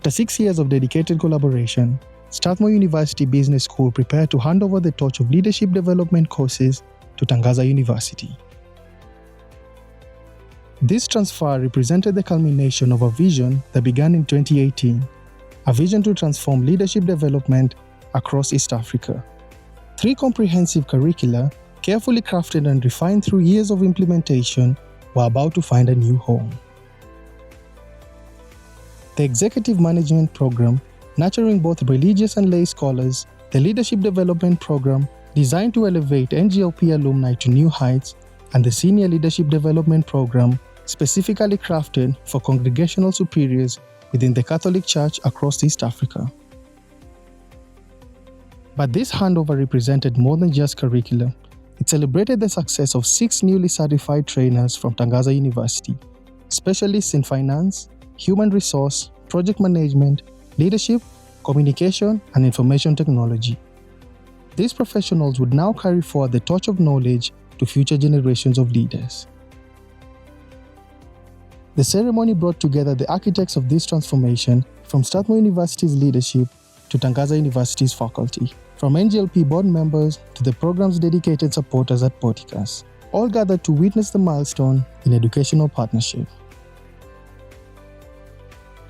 After 6 years of dedicated collaboration, Strathmore University Business School prepared to hand over the torch of leadership development courses to Tangaza University. This transfer represented the culmination of a vision that began in 2018, a vision to transform leadership development across East Africa. 3 comprehensive curricula, carefully crafted and refined through years of implementation, were about to find a new home. The Executive Management Program, nurturing both religious and lay scholars, the Leadership Development Program, designed to elevate NGLP alumni to new heights, and the Senior Leadership Development Program, specifically crafted for congregational superiors within the Catholic Church across East Africa. But this handover represented more than just curriculum. It celebrated the success of 6 newly certified trainers from Tangaza University, specialists in finance, human resource, project management, leadership, communication, and information technology. These professionals would now carry forward the torch of knowledge to future generations of leaders. The ceremony brought together the architects of this transformation, from Strathmore University's leadership to Tangaza University's faculty, from NGLP board members to the program's dedicated supporters at Porticus, all gathered to witness the milestone in educational partnership.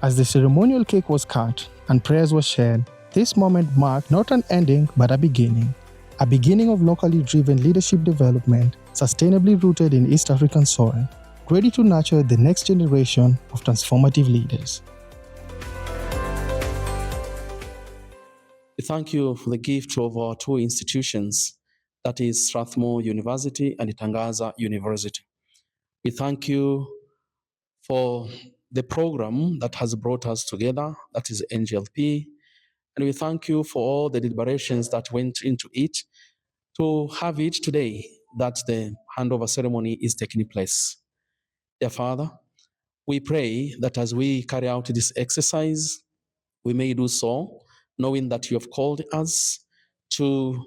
As the ceremonial cake was cut and prayers were shared, this moment marked not an ending but a beginning of locally driven leadership development, sustainably rooted in East African soil, ready to nurture the next generation of transformative leaders. We thank you for the gift of our 2 institutions, that is Strathmore University and Tangaza University. We thank you for the program that has brought us together, that is NGLP, and we thank you for all the deliberations that went into it to have it today that the handover ceremony is taking place. Dear Father, we pray that as we carry out this exercise, we may do so knowing that you have called us to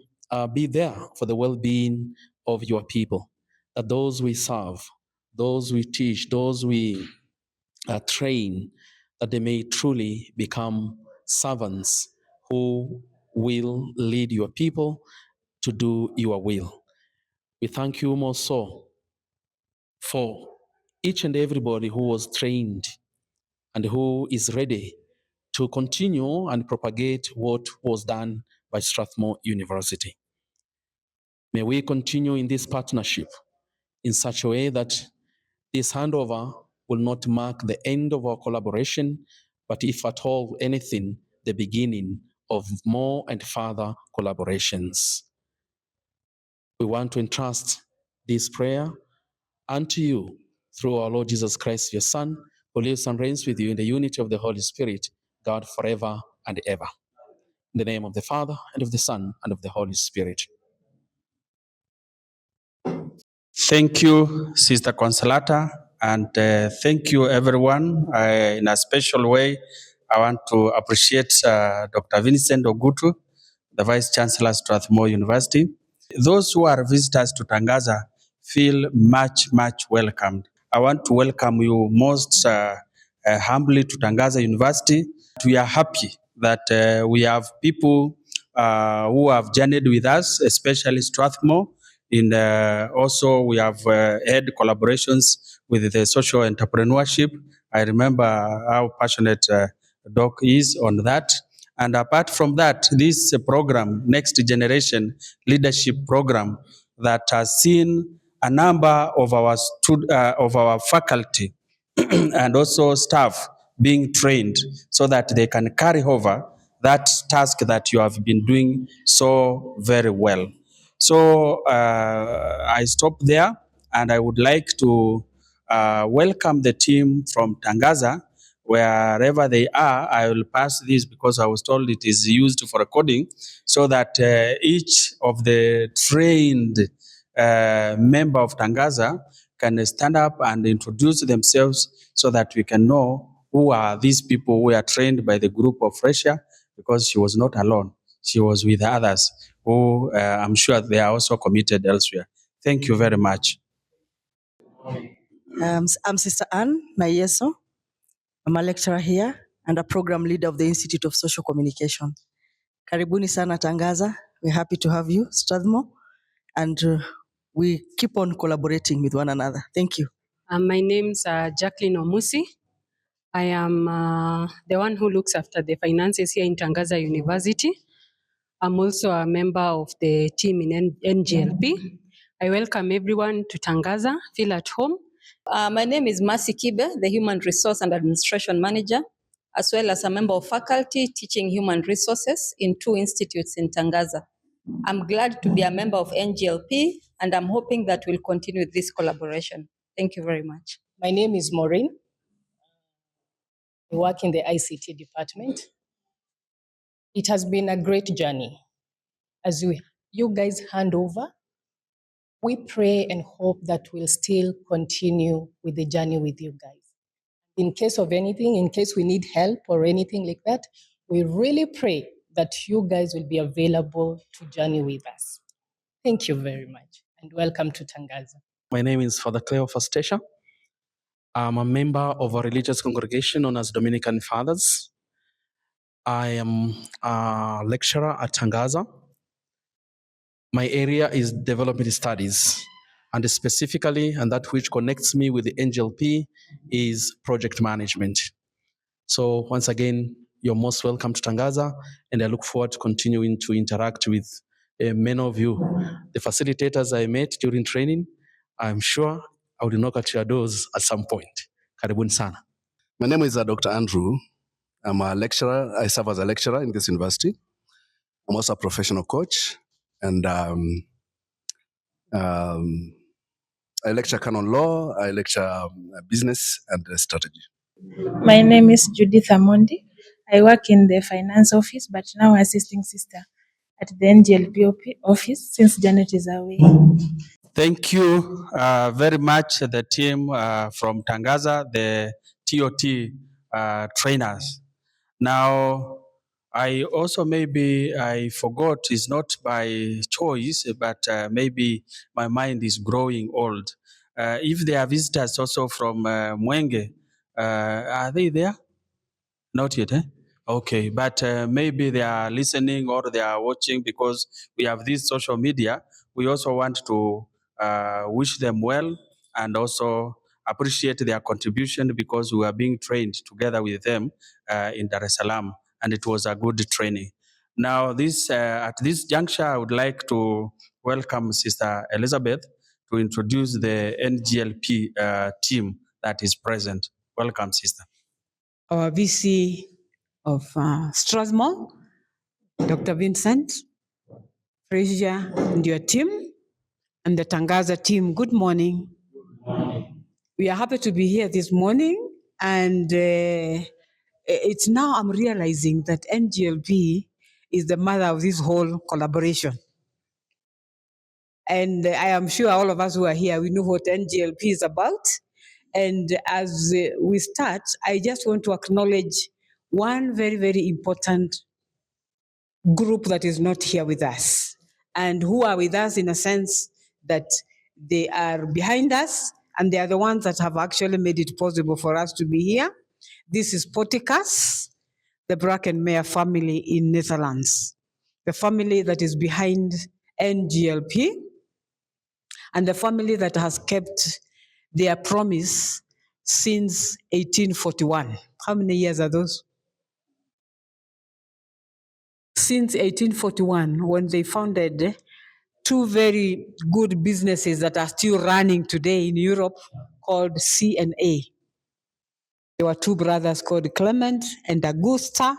be there for the well-being of your people, that those we serve, those we teach, those we train, that they may truly become servants who will lead your people to do your will. We thank you more so for each and everybody who was trained and who is ready to continue and propagate what was done by Strathmore University. May we continue in this partnership in such a way that this handover will not mark the end of our collaboration, but if at all anything, the beginning of more and further collaborations. We want to entrust this prayer unto you through our Lord Jesus Christ, your Son, who lives and reigns with you in the unity of the Holy Spirit, God forever and ever. In the name of the Father, and of the Son, and of the Holy Spirit. Thank you, Sister Consolata, and thank you, everyone. In a special way, I want to appreciate Dr. Vincent Ogutu, the Vice Chancellor, Strathmore University. Those who are visitors to Tangaza feel much, much welcomed. I want to welcome you most humbly to Tangaza University. We are happy that we have people who have journeyed with us, especially Strathmore. Also, we have had collaborations with the social entrepreneurship. I remember how passionate Doc is on that. And apart from that, this program, Next Generation Leadership Program, that has seen a number of our faculty and also staff being trained so that they can carry over that task that you have been doing so very well. So I stop there, and I would like to welcome the team from Tangaza. Wherever they are, I will pass this because I was told it is used for recording, so that each of the trained member of Tangaza can stand up and introduce themselves so that we can know who are these people who are trained by the group of Fresha, because she was not alone. She was with others who I'm sure they are also committed elsewhere. Thank you very much. I'm Sister Anne Nayeso. I'm a lecturer here and a program leader of the Institute of Social Communication. Karibuni sana Tangaza. We're happy to have you, Strathmore, and we keep on collaborating with one another. Thank you. My name's Jacqueline Omusi. I am the one who looks after the finances here in Tangaza University. I'm also a member of the team in NGLP. I welcome everyone to Tangaza. Feel at home. My name is Mercy Kibe, the Human Resource and Administration Manager, as well as a member of faculty teaching human resources in 2 institutes in Tangaza. I'm glad to be a member of NGLP, and I'm hoping that we'll continue this collaboration. Thank you very much. My name is Maureen. I work in the ICT department. It has been a great journey. As you guys hand over, we pray and hope that we'll still continue with the journey with you guys. In case of anything, in case we need help or anything like that, we really pray that you guys will be available to journey with us. Thank you very much, and welcome to Tangaza. My name is Father Cleophas Tesha. I'm a member of a religious congregation known as Dominican Fathers. I am a lecturer at Tangaza. My area is development studies, and specifically, and that which connects me with the NGLP is project management. So once again, you're most welcome to Tangaza, and I look forward to continuing to interact with many of you. The facilitators I met during training, I'm sure I will knock at your doors at some point. Karibuni sana. My name is Dr. Andrew. I'm a lecturer. I serve as a lecturer in this university. I'm also a professional coach, and I lecture canon law. I lecture business and strategy. My name is Judith Amondi. I work in the finance office, but now assisting sister at the NGLP office since Janet is away. Thank you very much, the team from Tangaza, the TOT trainers. Now, I also I forgot, it's not by choice, but maybe my mind is growing old. If there are visitors also from Mwenge, are they there? Not yet, eh? Okay, but maybe they are listening or they are watching because we have this social media. We also want to wish them well and also appreciate their contribution because we are being trained together with them in Dar es Salaam, and it was a good training. Now, at this juncture, I would like to welcome Sister Elizabeth to introduce the NGLP team that is present. Welcome, Sister. Our VC of Strathmore, Dr. Vincent, Frazier, and your team, and the Tangaza team, good morning. We are happy to be here this morning, and it's now I'm realizing that NGLP is the mother of this whole collaboration. And I am sure all of us who are here, we know what NGLP is about. And as we start, I just want to acknowledge one very, very important group that is not here with us, and who are with us in a sense that they are behind us, and they are the ones that have actually made it possible for us to be here. This is Poticas, the Brackenmeyer family in Netherlands, the family that is behind NGLP, and the family that has kept their promise since 1841. How many years are those? Since 1841, when they founded 2 very good businesses that are still running today in Europe called C&A. There were 2 brothers called Clement and Augusta.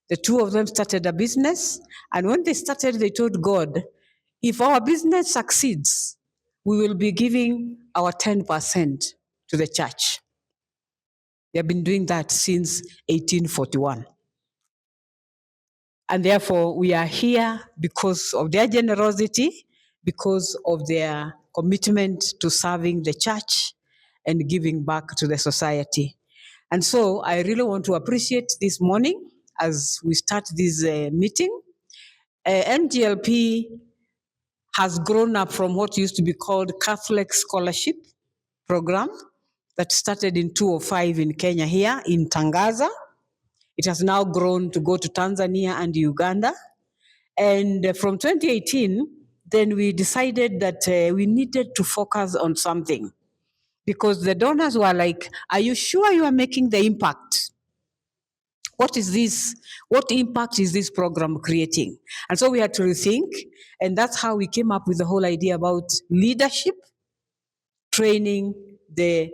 The 2 of them started a business, and when they started, they told God, if our business succeeds, we will be giving our 10% to the church. They have been doing that since 1841. And therefore, we are here because of their generosity, because of their commitment to serving the church and giving back to the society. And so I really want to appreciate this morning as we start this meeting. NGLP has grown up from what used to be called Catholic Scholarship Program that started in 2005 in Kenya here in Tangaza. It has now grown to go to Tanzania and Uganda. And from 2018, then we decided that we needed to focus on something, because the donors were like, are you sure you are making the impact? What is this? What impact is this program creating? And so we had to rethink, and that's how we came up with the whole idea about leadership, training the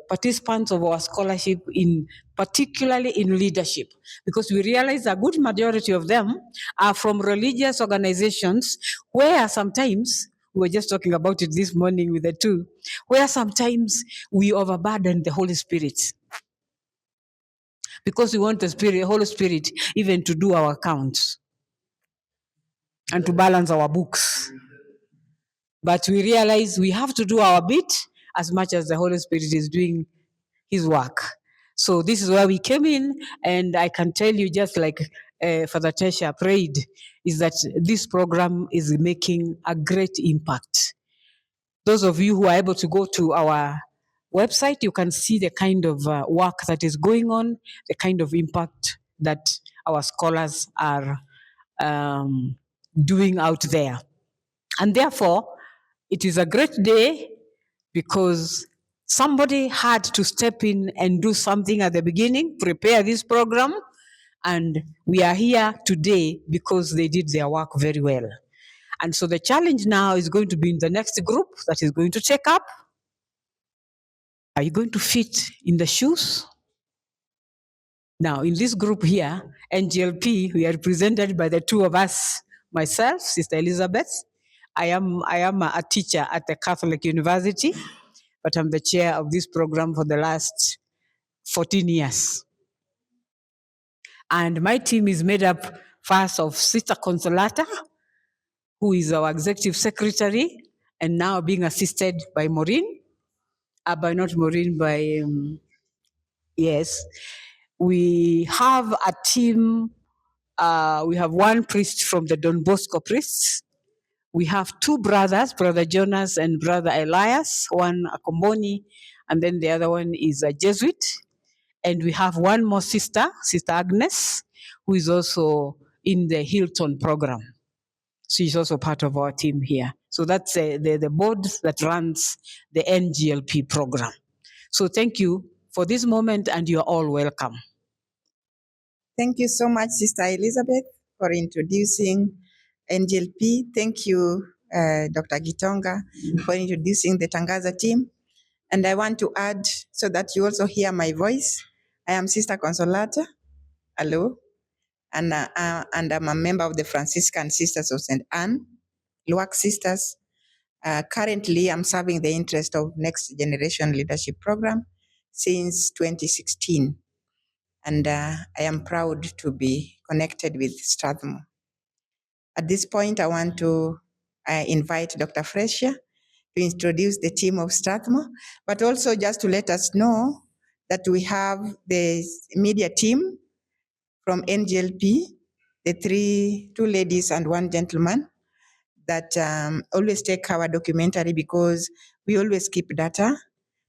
participants of our scholarship in particularly in leadership, because we realize a good majority of them are from religious organizations where sometimes, we were just talking about it this morning with the two, where sometimes we overburden the Holy Spirit, because we want the Holy Spirit even to do our accounts and to balance our books. But we realize we have to do our bit as much as the Holy Spirit is doing his work. So this is where we came in, and I can tell you, just like Father Tesha prayed, is that this program is making a great impact. Those of you who are able to go to our website, you can see the kind of work that is going on, the kind of impact that our scholars are doing out there. And therefore, it is a great day because somebody had to step in and do something at the beginning, prepare this program, and we are here today because they did their work very well. And so the challenge now is going to be in the next group that is going to take up. Are you going to fit in the shoes? Now, in this group here, NGLP, we are represented by the two of us, myself, Sister Elizabeth. I am a teacher at the Catholic University, but I'm the chair of this program for the last 14 years. And my team is made up first of Sister Consolata, who is our executive secretary, and now being assisted by Maureen, yes. We have a team, we have one priest from the Don Bosco priests. We have two brothers, Brother Jonas and Brother Elias, one a Komboni, and then the other one is a Jesuit. And we have one more sister, Sister Agnes, who is also in the Hilton program. She's also part of our team here. So that's the board that runs the NGLP program. So thank you for this moment, and you're all welcome. Thank you so much, Sister Elizabeth, for introducing NGLP. Thank you, Dr. Gitonga, for introducing the Tangaza team. And I want to add, so that you also hear my voice, I am Sister Consolata. Hello. And I'm a member of the Franciscan Sisters of St. Anne, Luak Sisters. Currently, I'm serving the interest of Next Generation Leadership Program since 2016. And I am proud to be connected with Strathmore. At this point, I want to invite Dr. Fresia to introduce the team of Strathmore, but also just to let us know that we have the media team from NGLP, the two ladies and one gentleman that always take our documentary, because we always keep data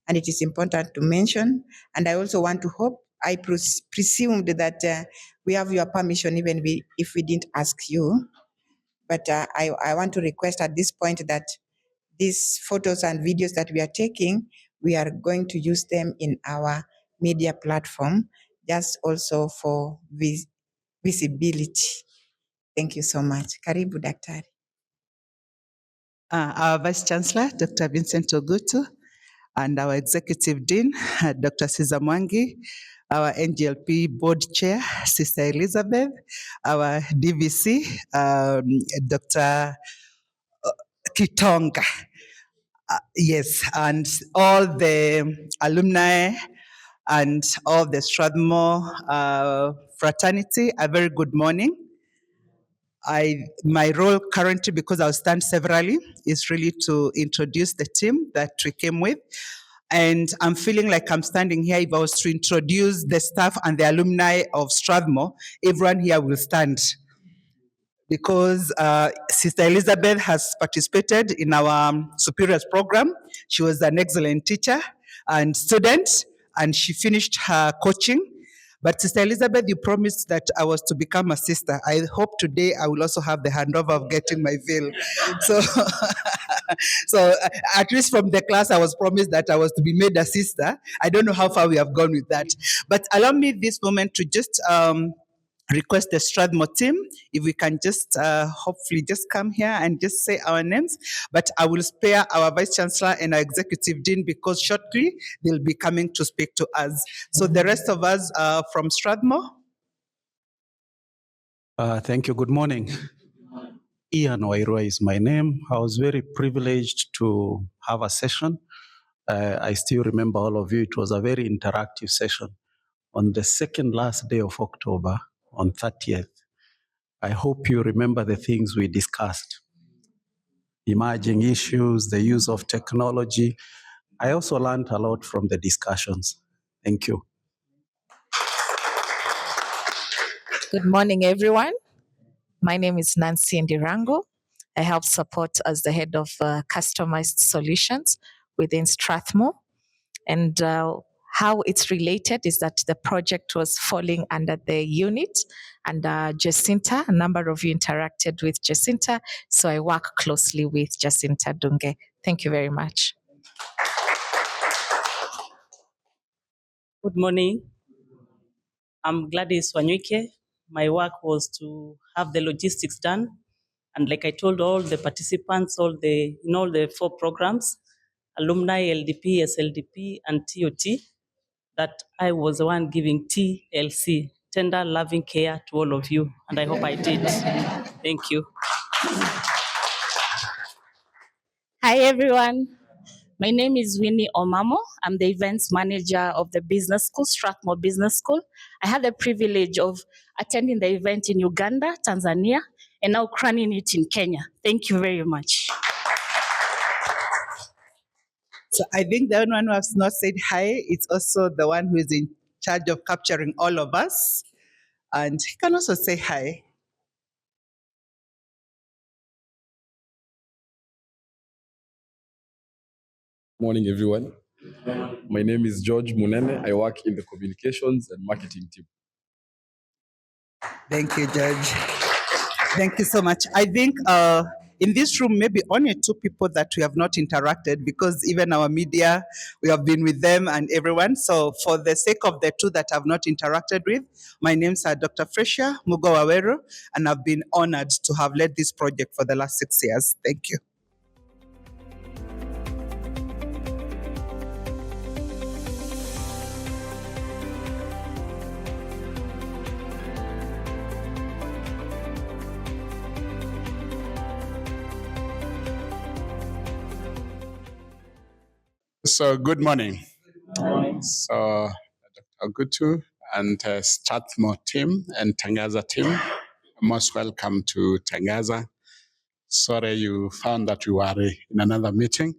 and it is important to mention. And I also want to hope, I presumed that we have your permission even if we didn't ask you. But I want to request at this point that these photos and videos that we are taking, we are going to use them in our media platform, just also for visibility. Thank you so much. Karibu, Daktari. Our Vice Chancellor, Dr. Vincent Ogutu, and our Executive Dean, Dr. Cesar Mwangi, our NGLP Board Chair, Sister Elizabeth, our DVC, Dr. Kitonga. Yes, and all the alumni and all the Strathmore fraternity, a very good morning. My role currently, because I'll stand severally, is really to introduce the team that we came with. And I'm feeling like I'm standing here. If I was to introduce the staff and the alumni of Strathmore, everyone here will stand. Because Sister Elizabeth has participated in our superiors program. She was an excellent teacher and student, and she finished her coaching. But Sister Elizabeth, you promised that I was to become a sister. I hope today I will also have the handover of getting my veil. So, at least from the class, I was promised that I was to be made a sister. I don't know how far we have gone with that. But allow me this moment to just request the Strathmore team, if we can just hopefully just come here and just say our names. But I will spare our Vice Chancellor and our Executive Dean because shortly they'll be coming to speak to us. So the rest of us from Strathmore. Thank you. Good morning. Ian Wairua is my name. I was very privileged to have a session. I still remember all of you. It was a very interactive session. On the second last day of October, on 30th, I hope you remember the things we discussed. Emerging issues, the use of technology. I also learned a lot from the discussions. Thank you. Good morning, everyone. My name is Nancy Ndirango. I help support as the head of customized solutions within Strathmore. And how it's related is that the project was falling under the unit and Jacinta. A number of you interacted with Jacinta, so I work closely with Jacinta Dunge. Thank you very much. Good morning. I'm Gladys Wanyuike. My work was to have the logistics done. And like I told all the participants, in all the 4 programs, alumni, LDP, SLDP, and TOT, that I was the one giving TLC, tender loving care to all of you. And I hope I did. Thank you. Hi, everyone. My name is Winnie Omamo. I'm the events manager of the business school, Strathmore Business School. I had the privilege of attending the event in Uganda, Tanzania, and now crowning it in Kenya. Thank you very much. So I think the one who has not said hi, it's also the one who is in charge of capturing all of us. And he can also say hi. Morning, everyone. My name is George Munene. I work in the communications and marketing team. Thank you, George. Thank you so much. I think in this room, maybe only 2 people that we have not interacted because even our media, we have been with them and everyone. So for the sake of the 2 that I've not interacted with, my names are Dr. Fresia Mugo Waweru, and I've been honored to have led this project for the last 6 years. Thank you. So good morning. So Dr. Gutu and Strathmore team and Tangaza team, most welcome to Tangaza. Sorry you found that we were in another meeting,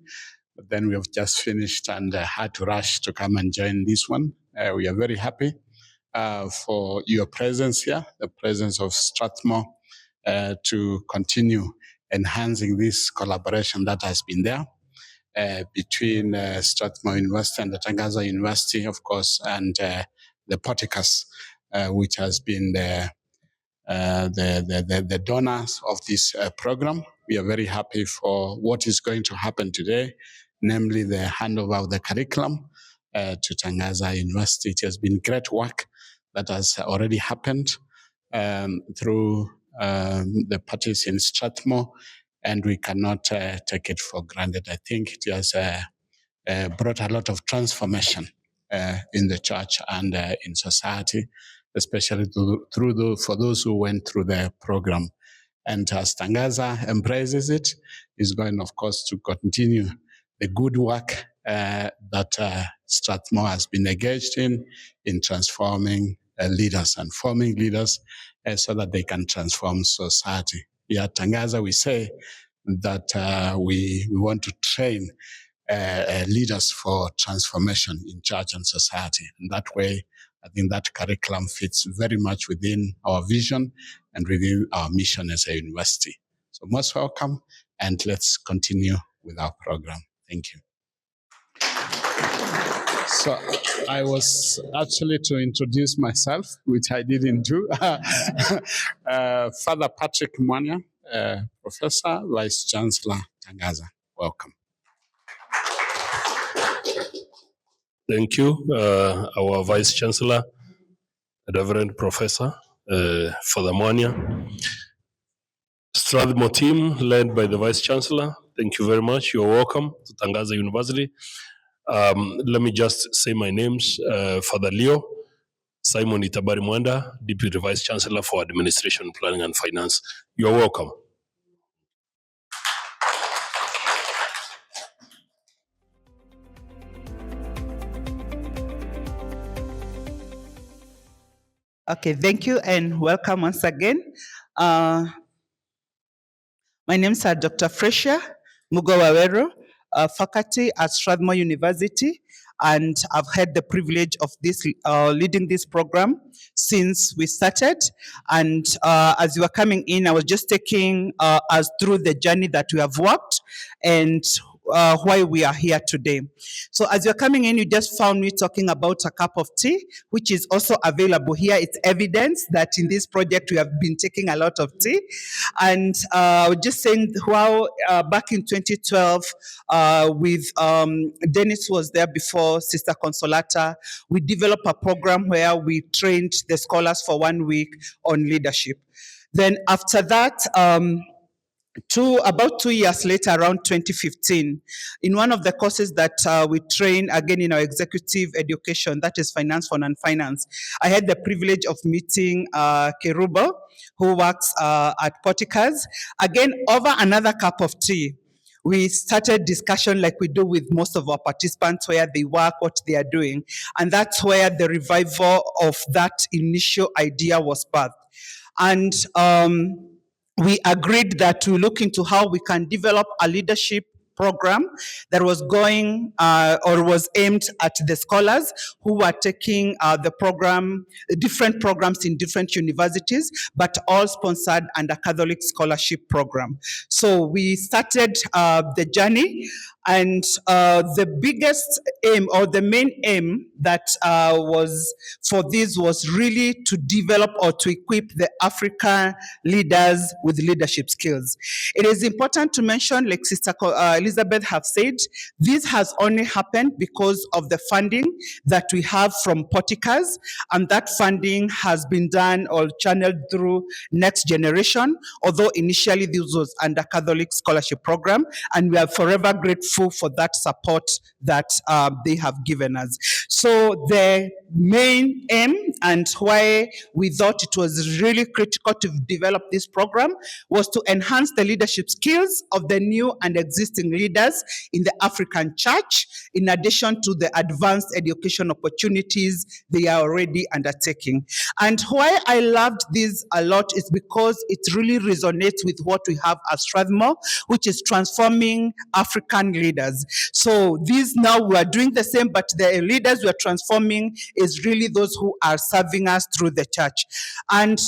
but then we have just finished and had to rush to come and join this one. We are very happy for your presence here, the presence of Strathmore, to continue enhancing this collaboration that has been there. Between Strathmore University and the Tangaza University, of course, and the Porticus, which has been the donors of this program. We are very happy for what is going to happen today, namely the handover of the curriculum to Tangaza University. It has been great work that has already happened through the parties in Strathmore, and we cannot take it for granted. I think it has brought a lot of transformation in the church and in society, especially for those who went through the program. And as Tangaza embraces it, is going, of course, to continue the good work that Strathmore has been engaged in transforming leaders and forming leaders so that they can transform society. Here at Tangaza, we say that we want to train leaders for transformation in church and society. And that way, I think that curriculum fits very much within our vision and within our mission as a university. So most welcome, and let's continue with our program. Thank you. So I was actually to introduce myself, which I didn't do. Father Patrick Mwanya, Professor, Vice Chancellor, Tangaza. Welcome. Thank you, our Vice Chancellor, Reverend Professor Father Mwanya. Strathmore team, led by the Vice Chancellor, thank you very much. You're welcome to Tangaza University. Let me just say my names. Father Leo, Simon Itabari Mwanda, Deputy Vice Chancellor for Administration, Planning and Finance. You're welcome. Okay, thank you and welcome once again. My name is Dr. Fresia Mugawawero, faculty at Strathmore University, and I've had the privilege of leading this program since we started. And as you were coming in, I was just taking us through the journey that we have walked and why we are here today. So as you're coming in, you just found me talking about a cup of tea, which is also available here. It's evidence that in this project we have been taking a lot of tea. And I was just saying how back in 2012, with Dennis was there before, Sister Consolata, we developed a program where we trained the scholars for 1 week on leadership. Then after that, about 2 years later, around 2015, in one of the courses that we train again in our executive education, that is finance for non-finance, I had the privilege of meeting Kerubo, who works at Porticas, again over another cup of tea. We started discussion like we do with most of our participants, where they work, what they are doing, and that's where the revival of that initial idea was birthed. And we agreed that we look into how we can develop a leadership program that was going or was aimed at the scholars who were taking the program, different programs in different universities, but all sponsored under Catholic scholarship program. So we started the journey, and the biggest aim or the main aim that was for this was really to develop or to equip the African leaders with leadership skills. It is important to mention, like Sister Elizabeth have said, this has only happened because of the funding that we have from Porticas, and that funding has been done or channeled through Next Generation, although initially this was under Catholic scholarship program, and we are forever grateful for that support that they have given us. So the main aim and why we thought it was really critical to develop this program was to enhance the leadership skills of the new and existing leaders in the African church, in addition to the advanced education opportunities they are already undertaking. And why I loved this a lot is because it really resonates with what we have at Strathmore, which is transforming African leaders. So these now we are doing the same, but the leaders we are transforming is really those who are serving us through the church. And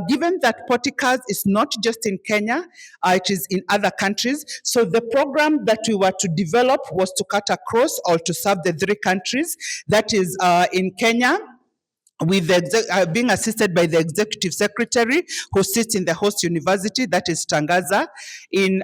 given that Porticas is not just in Kenya, it is in other countries. So the program that we were to develop was to cut across or to serve the 3 countries. That is in Kenya, with being assisted by the executive secretary who sits in the host university, that is Tangaza. In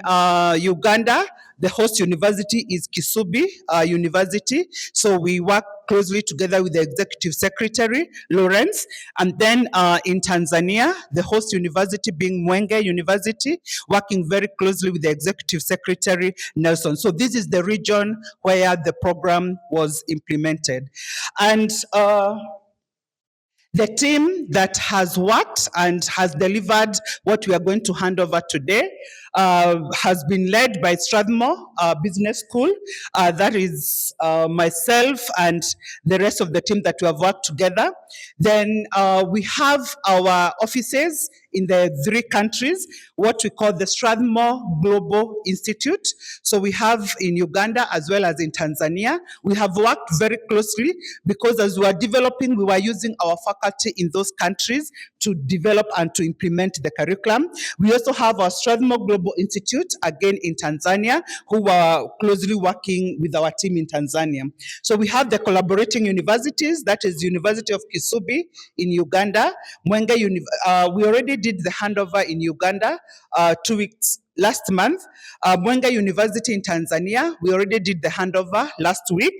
Uganda, the host university is Kisubi University. So we work closely together with the executive secretary, Lawrence. And then in Tanzania, the host university being Mwenge University, working very closely with the executive secretary, Nelson. So this is the region where the program was implemented. And the team that has worked and has delivered what we are going to hand over today has been led by Strathmore Business School. That is myself and the rest of the team that we have worked together. Then we have our offices in the 3 countries, what we call the Strathmore Global Institute. So we have in Uganda as well as in Tanzania. We have worked very closely because as we were developing, we were using our faculty in those countries to develop and to implement the curriculum. We also have our Strathmore Global Institute, again in Tanzania, who are closely working with our team in Tanzania. So we have the collaborating universities, that is University of Kisubi in Uganda, we already did the handover in Uganda 2 weeks last month. Mwenga University in Tanzania, we already did the handover last week,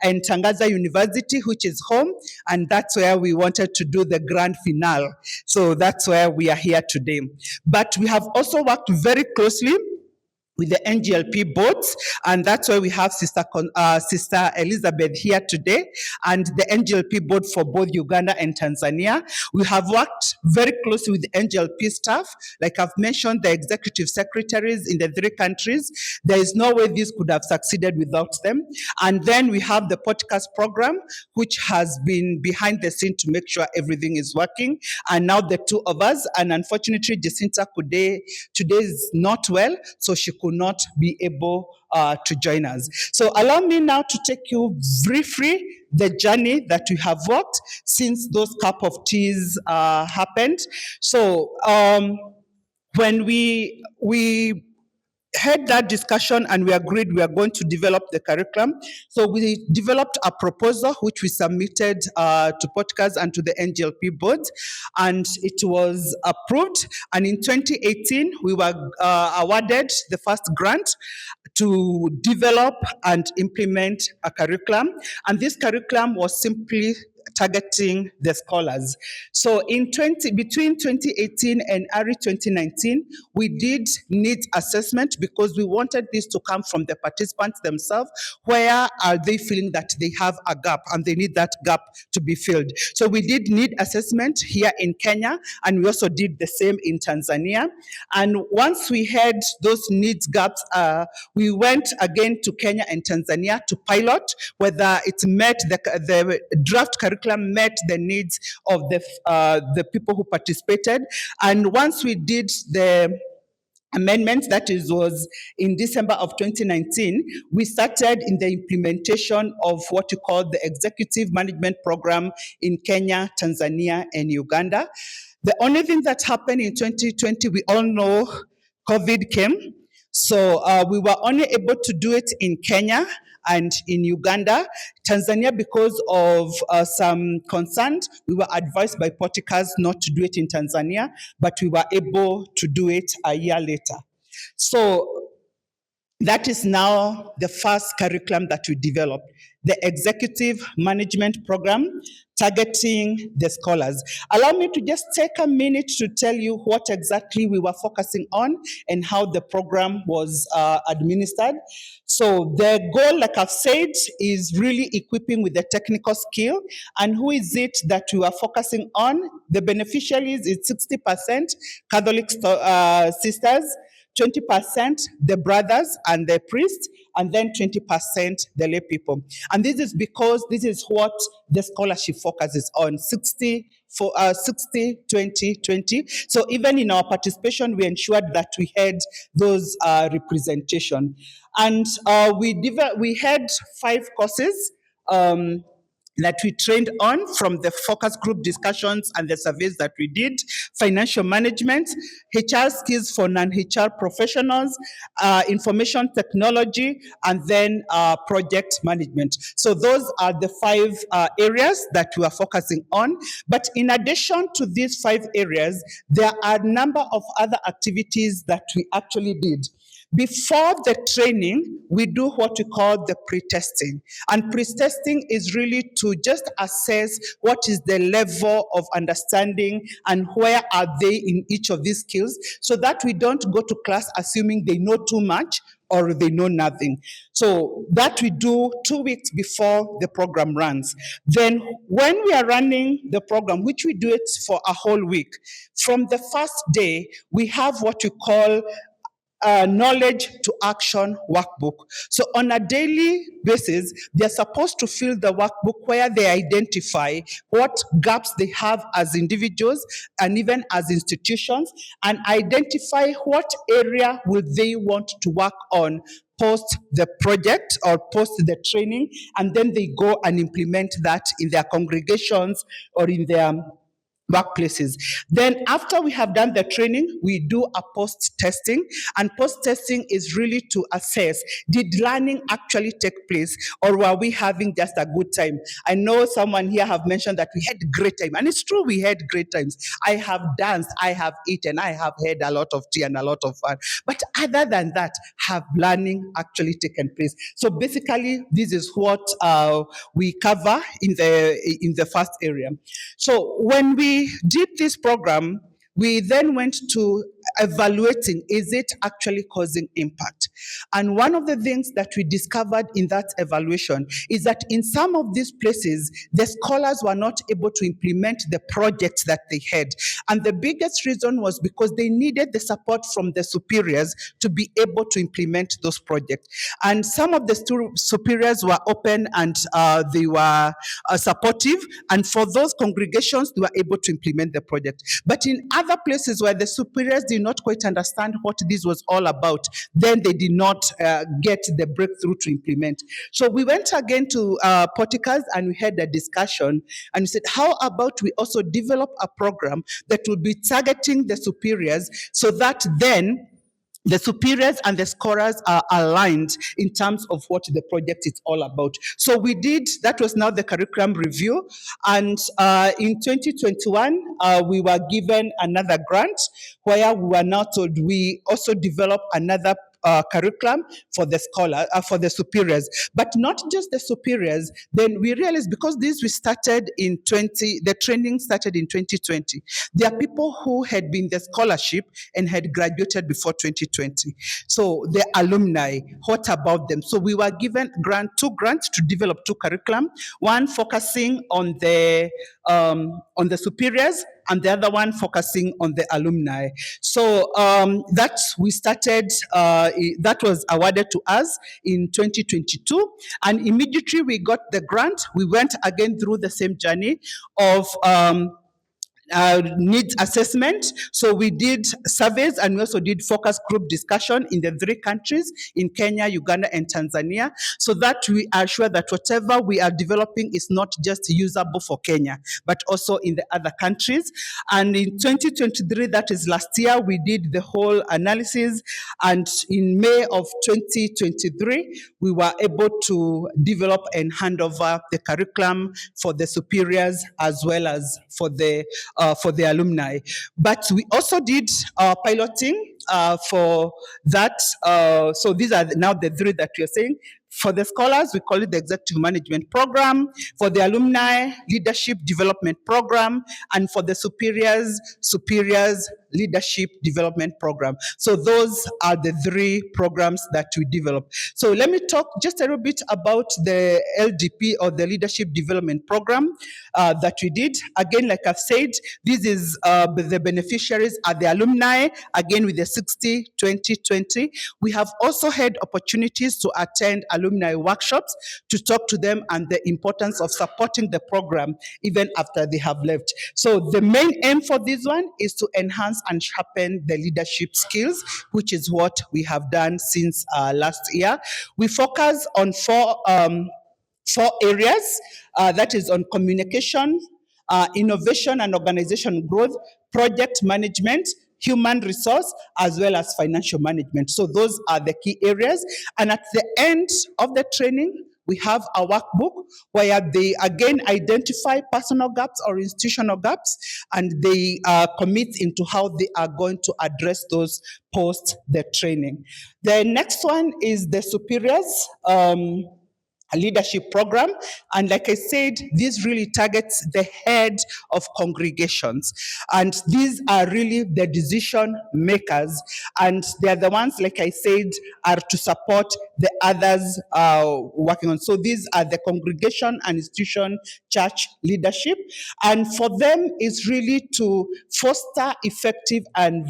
and Tangaza University, which is home, and that's where we wanted to do the grand finale. So that's where we are here today. But we have also worked very closely with the NGLP boards, and that's why we have Sister Elizabeth here today, and the NGLP board for both Uganda and Tanzania. We have worked very closely with the NGLP staff. Like I've mentioned, the executive secretaries in the 3 countries. There is no way this could have succeeded without them. And then we have the podcast program, which has been behind the scene to make sure everything is working. And now the 2 of us, and unfortunately Jacinta today is not well, so she could not be able to join us. So allow me now to take you briefly the journey that we have walked since those cup of teas happened. So when we had that discussion and we agreed we are going to develop the curriculum. So we developed a proposal which we submitted to podcast and to the NGLP board, and it was approved. And in 2018, we were awarded the first grant to develop and implement a curriculum. And this curriculum was simply targeting the scholars. So between 2018 and early 2019, we did needs assessment because we wanted this to come from the participants themselves. Where are they feeling that they have a gap and they need that gap to be filled? So we did need assessment here in Kenya, and we also did the same in Tanzania. And once we had those needs gaps, we went again to Kenya and Tanzania to pilot whether it met the draft curriculum met the needs of the people who participated. And once we did the amendment, was in December of 2019, we started in the implementation of what we call the Executive Management Program in Kenya, Tanzania, and Uganda. The only thing that happened in 2020, we all know COVID came. So we were only able to do it in Kenya and in Uganda. Tanzania, because of some concerns, we were advised by Porticas not to do it in Tanzania, but we were able to do it a year later. So that is now the first curriculum that we developed, the Executive Management Program targeting the scholars. Allow me to just take a minute to tell you what exactly we were focusing on and how the program was administered. So the goal, like I've said, is really equipping with the technical skill. And who is it that we are focusing on? The beneficiaries is 60% Catholic sisters, 20% the brothers and the priests, and then 20% the lay people. And this is because this is what the scholarship focuses on, 60, 20, 20. So even in our participation, we ensured that we had those representation. And we had 5 courses that we trained on from the focus group discussions and the surveys that we did: financial management, HR skills for non-HR professionals, information technology, and then project management. So those are the 5 areas that we are focusing on. But in addition to these 5 areas, there are a number of other activities that we actually did. Before the training, we do what we call the pre-testing. And pre-testing is really to just assess what is the level of understanding and where are they in each of these skills, so that we don't go to class assuming they know too much or they know nothing. So that we do 2 weeks before the program runs. Then when we are running the program, which we do it for a whole week, from the first day, we have what we call knowledge to action workbook. So on a daily basis, they're supposed to fill the workbook where they identify what gaps they have as individuals and even as institutions, and identify what area will they want to work on post the project or post the training, and then they go and implement that in their congregations or in their workplaces. Then after we have done the training, we do a post-testing, and post-testing is really to assess, did learning actually take place, or were we having just a good time? I know someone here have mentioned that we had great time, and it's true, we had great times. I have danced, I have eaten, I have had a lot of tea and a lot of fun. But other than that, have learning actually taken place? So basically, this is what we cover in the first area. So when we did this program, we then went to evaluating, is it actually causing impact? And one of the things that we discovered in that evaluation is that in some of these places, the scholars were not able to implement the projects that they had. And the biggest reason was because they needed the support from the superiors to be able to implement those projects. And some of the superiors were open and they were supportive. And for those congregations, they were able to implement the project. But in other places where the superiors did not quite understand what this was all about, then they did not get the breakthrough to implement. So we went again to Porticas and we had a discussion and we said, how about we also develop a program that will be targeting the superiors so that then the superiors and the scorers are aligned in terms of what the project is all about. So we did, that was now the curriculum review. And in 2021, we were given another grant where we were now told we also develop another curriculum for the for the superiors, but not just the superiors. Then we realized because we started in the training started in 2020. There are people who had been the scholarship and had graduated before 2020. So the alumni, what about them? So we were given two grants to develop two curriculum. One focusing on the superiors, and the other one focusing on the alumni. So that we started, that was awarded to us in 2022. And immediately we got the grant, we went again through the same journey of needs assessment. So we did surveys and we also did focus group discussion in the 3 countries, in Kenya, Uganda, and Tanzania, so that we are sure that whatever we are developing is not just usable for Kenya, but also in the other countries. And in 2023, that is last year, we did the whole analysis. And in May of 2023, we were able to develop and hand over the curriculum for the superiors as well as for the alumni. But we also did piloting for that. So these are now the 3 that we are saying. For the scholars, we call it the Executive Management Program. For the alumni, Leadership Development Program. And for the superiors, Leadership Development Program. So those are the 3 programs that we developed. So let me talk just a little bit about the LDP, or the Leadership Development Program that we did. Again, like I've said, this is the beneficiaries are the alumni, again with the 60-20-20. We have also had opportunities to attend alumni workshops to talk to them and the importance of supporting the program even after they have left. So the main aim for this one is to enhance and sharpen the leadership skills, which is what we have done since last year. We focus on 4 areas, that is on communication, innovation and organization growth, project management, human resource, as well as financial management. So those are the key areas. And at the end of the training, we have a workbook where they again identify personal gaps or institutional gaps, and they commit into how they are going to address those post the training. The next one is the superiors leadership program. And like I said, this really targets the head of congregations. And these are really the decision makers. And they're the ones, like I said, are to support the others working on. So these are the congregation and institution church leadership. And for them, it's really to foster effective and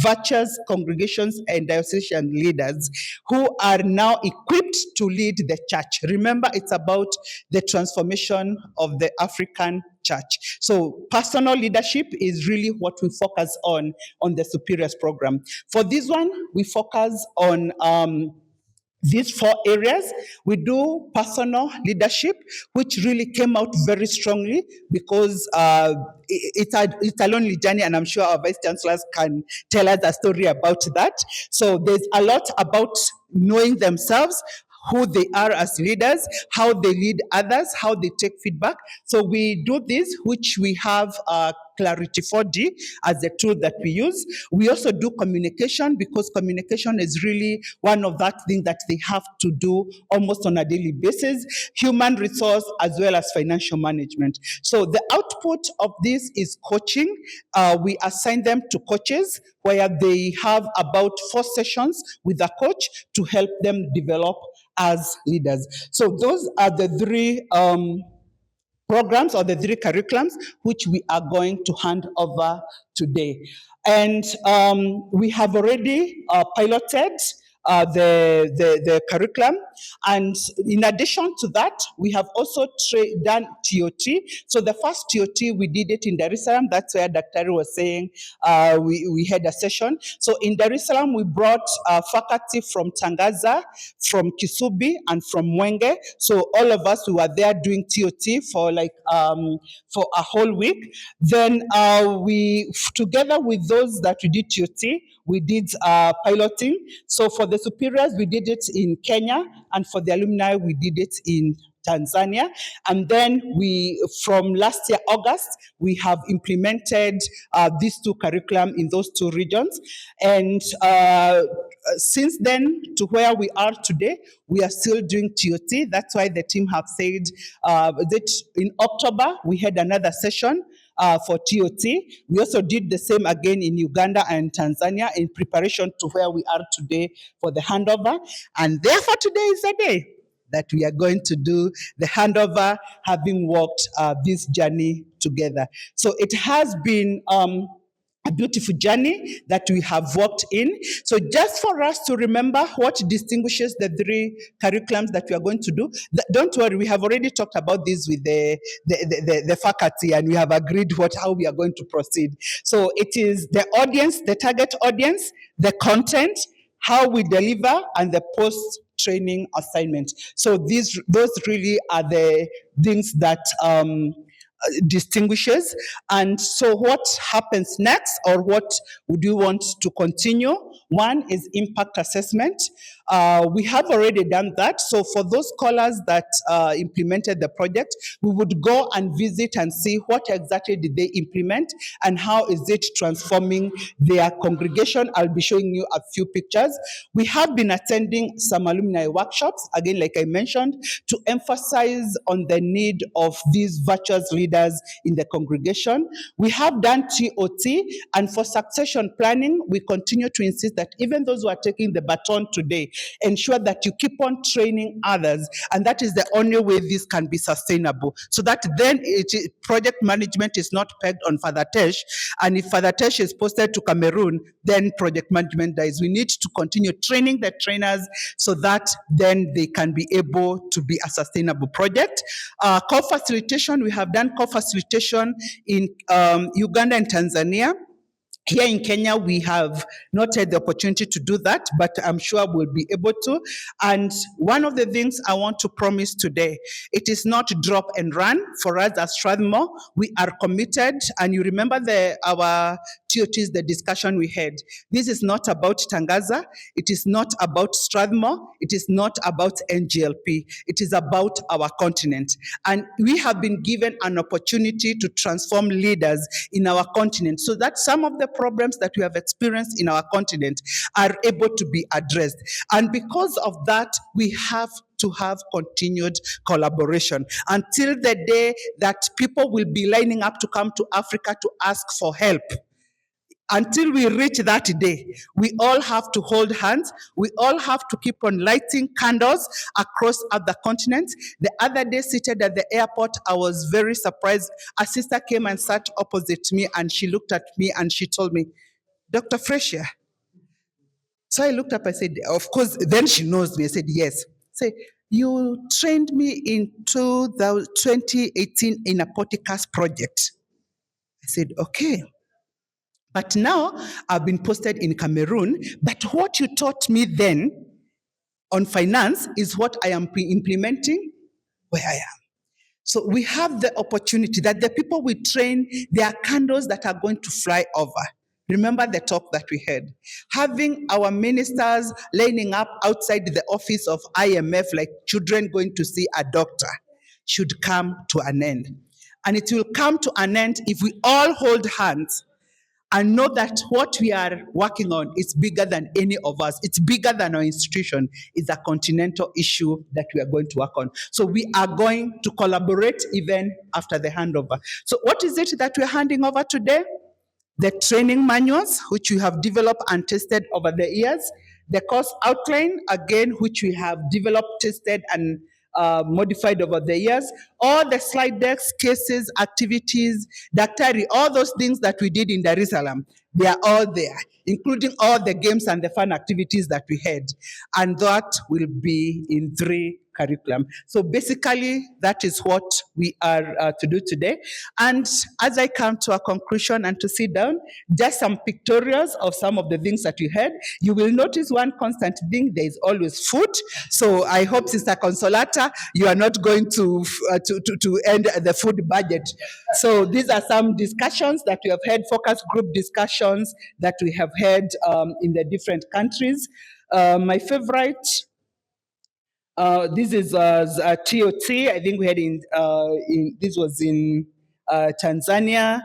virtuous congregations and diocesan leaders who are now equipped to lead the church. Remember, it's about the transformation of the African church. So personal leadership is really what we focus on the superiors program. For this one, we focus on these 4 areas. We do personal leadership, which really came out very strongly because it's a lonely journey, and I'm sure our vice chancellors can tell us a story about that. So there's a lot about knowing themselves, who they are as leaders, how they lead others, how they take feedback. So we do this, which we have Clarity 4D as the tool that we use. We also do communication, because communication is really one of that thing that they have to do almost on a daily basis, human resource as well as financial management. So the output of this is coaching. We assign them to coaches where they have about 4 sessions with a coach to help them develop as leaders. So those are the 3 programs or the 3 curriculums which we are going to hand over today. And we have already piloted the curriculum. And in addition to that, we have also done TOT. So the first TOT, we did it in Dar es Salaam. That's where Dr. was saying we had a session. So in Dar es Salaam, we brought faculty from Tangaza, from Kisubi, and from Mwenge. So all of us, we were there doing TOT for for a whole week. Then we, together with those that we did TOT, we did piloting. So for the superiors, we did it in Kenya, and for the alumni, we did it in Tanzania. And then from last year, August, we have implemented these 2 curriculum in those 2 regions. And since then to where we are today, we are still doing TOT. That's why the team have said that in October, we had another session for TOT. We also did the same again in Uganda and Tanzania in preparation to where we are today for the handover. And therefore today is the day that we are going to do the handover, having walked this journey together. So it has been a beautiful journey that we have walked in. So just for us to remember what distinguishes the 3 curriculums that we are going to do, don't worry, we have already talked about this with the faculty, and we have agreed how we are going to proceed. So it is the audience, the target audience, the content, how we deliver, and the post-training assignment. So those really are the things that distinguishes. And so what happens next, or what would you want to continue? One is impact assessment. We have already done that. So for those scholars that implemented the project, we would go and visit and see what exactly did they implement and how is it transforming their congregation. I'll be showing you a few pictures. We have been attending some alumni workshops, again, like I mentioned, to emphasize on the need of these virtuous leaders in the congregation. We have done TOT, and for succession planning, we continue to insist that even those who are taking the baton today, ensure that you keep on training others, and that is the only way this can be sustainable. So that then project management is not pegged on Father Tesh, and if Father Tesh is posted to Cameroon, then project management dies. We need to continue training the trainers so that then they can be able to be a sustainable project. Co-facilitation, we have done co-facilitation in Uganda and Tanzania. Here in Kenya, we have not had the opportunity to do that, but I'm sure we'll be able to. And one of the things I want to promise today, it is not drop and run. For us as Strathmore, we are committed. And you remember our TOTs, the discussion we had. This is not about Tangaza. It is not about Strathmore. It is not about NGLP. It is about our continent. And we have been given an opportunity to transform leaders in our continent so that some of the problems that we have experienced in our continent are able to be addressed. And because of that, we have to have continued collaboration until the day that people will be lining up to come to Africa to ask for help. Until we reach that day, we all have to hold hands. We all have to keep on lighting candles across other continents. The other day, seated at the airport, I was very surprised. A sister came and sat opposite me, and she looked at me and she told me, "Dr. Freshia." So I looked up, I said, of course, then she knows me. I said, yes. Say, "You trained me in 2018 in a podcast project." I said, okay. But now I've been posted in Cameroon, but what you taught me then on finance is what I am implementing where I am. So we have the opportunity that the people we train, they are candles that are going to fly over. Remember the talk that we had. Having our ministers lining up outside the office of IMF like children going to see a doctor should come to an end. And it will come to an end if we all hold hands and know that what we are working on is bigger than any of us. It's bigger than our institution. It's a continental issue that we are going to work on. So we are going to collaborate even after the handover. So what is it that we're handing over today? The training manuals, which we have developed and tested over the years, the course outline, again, which we have developed, tested, and modified over the years, all the slide decks, cases, activities, daktari, all those things that we did in Dar es Salaam, they are all there, including all the games and the fun activities that we had. And that will be in 3 curriculum. So basically, that is what we are to do today. And as I come to a conclusion and to sit down, just some pictorials of some of the things that we had. You will notice one constant thing, there is always food. So I hope, Sister Consolata, you are not going to end the food budget. So these are some discussions that we have had, focus group discussions that we have had in the different countries. My favorite, this is a TOT. I think we had this was in Tanzania.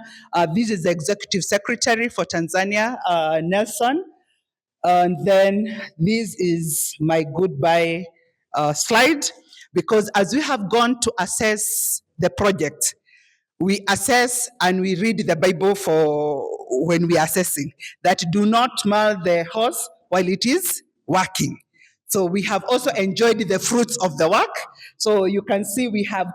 This is the executive secretary for Tanzania, Nelson. And then this is my goodbye slide, because as we have gone to assess the project, we assess and we read the Bible for when we are assessing, that do not mar the horse while it is working. So we have also enjoyed the fruits of the work. So you can see we have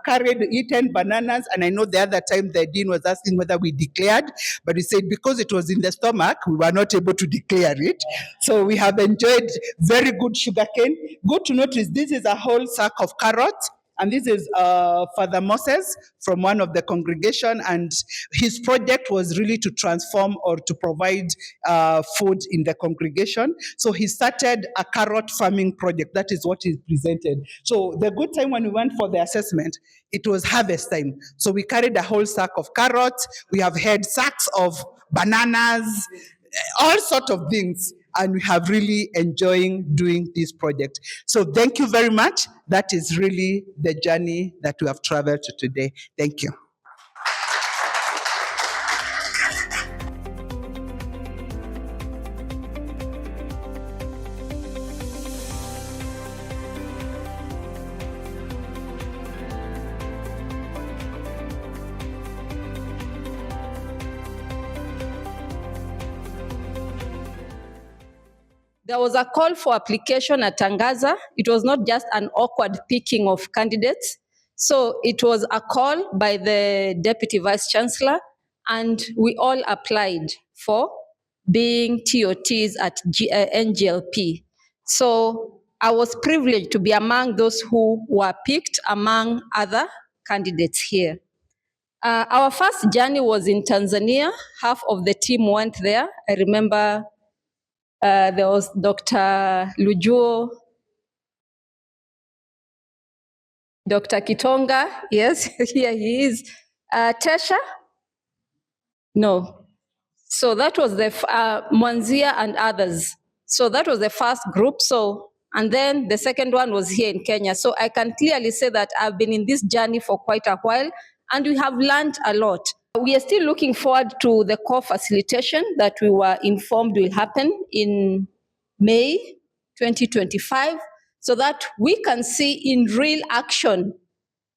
eaten bananas, and I know the other time the dean was asking whether we declared, but we said because it was in the stomach, we were not able to declare it. So we have enjoyed very good sugarcane. Good to notice this is a whole sack of carrots. And this is Father Moses from one of the congregation, and his project was really to transform or to provide food in the congregation. So he started a carrot farming project. That is what he presented. So the good time when we went for the assessment, it was harvest time. So we carried a whole sack of carrots. We have had sacks of bananas, all sorts of things. And we have really enjoying doing this project. So thank you very much. That is really the journey that we have traveled to today. Thank you. There was a call for application at Tangaza. It was not just an awkward picking of candidates. So it was a call by the Deputy Vice Chancellor, and we all applied for being TOTs at NGLP. So I was privileged to be among those who were picked among other candidates here. Our first journey was in Tanzania. Half of the team went there. I remember there was Dr. Lujuo, Dr. Kitonga, yes, here he is. Tesha? No. So that was the, Mwanzia and others. So that was the first group. So, and then the second one was here in Kenya. So I can clearly say that I've been in this journey for quite a while, and we have learned a lot. We are still looking forward to the core facilitation that we were informed will happen in May 2025, so that we can see in real action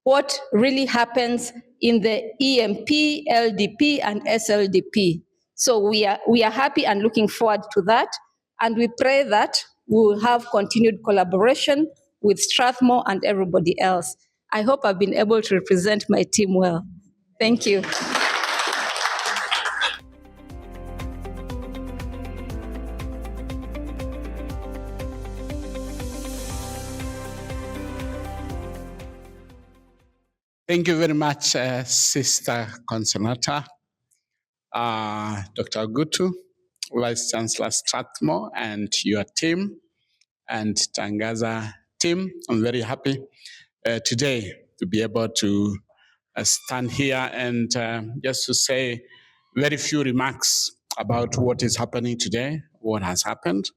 what really happens in the EMP, LDP, and SLDP. So we are happy and looking forward to that, and we pray that we will have continued collaboration with Strathmore and everybody else. I hope I've been able to represent my team well. Thank you. Thank you very much, Sister Consolata, Dr. Gutu, Vice Chancellor Strathmore, and your team. and Tangaza team. I'm very happy today to be able to stand here and just to say very few remarks about what is happening today, what has happened.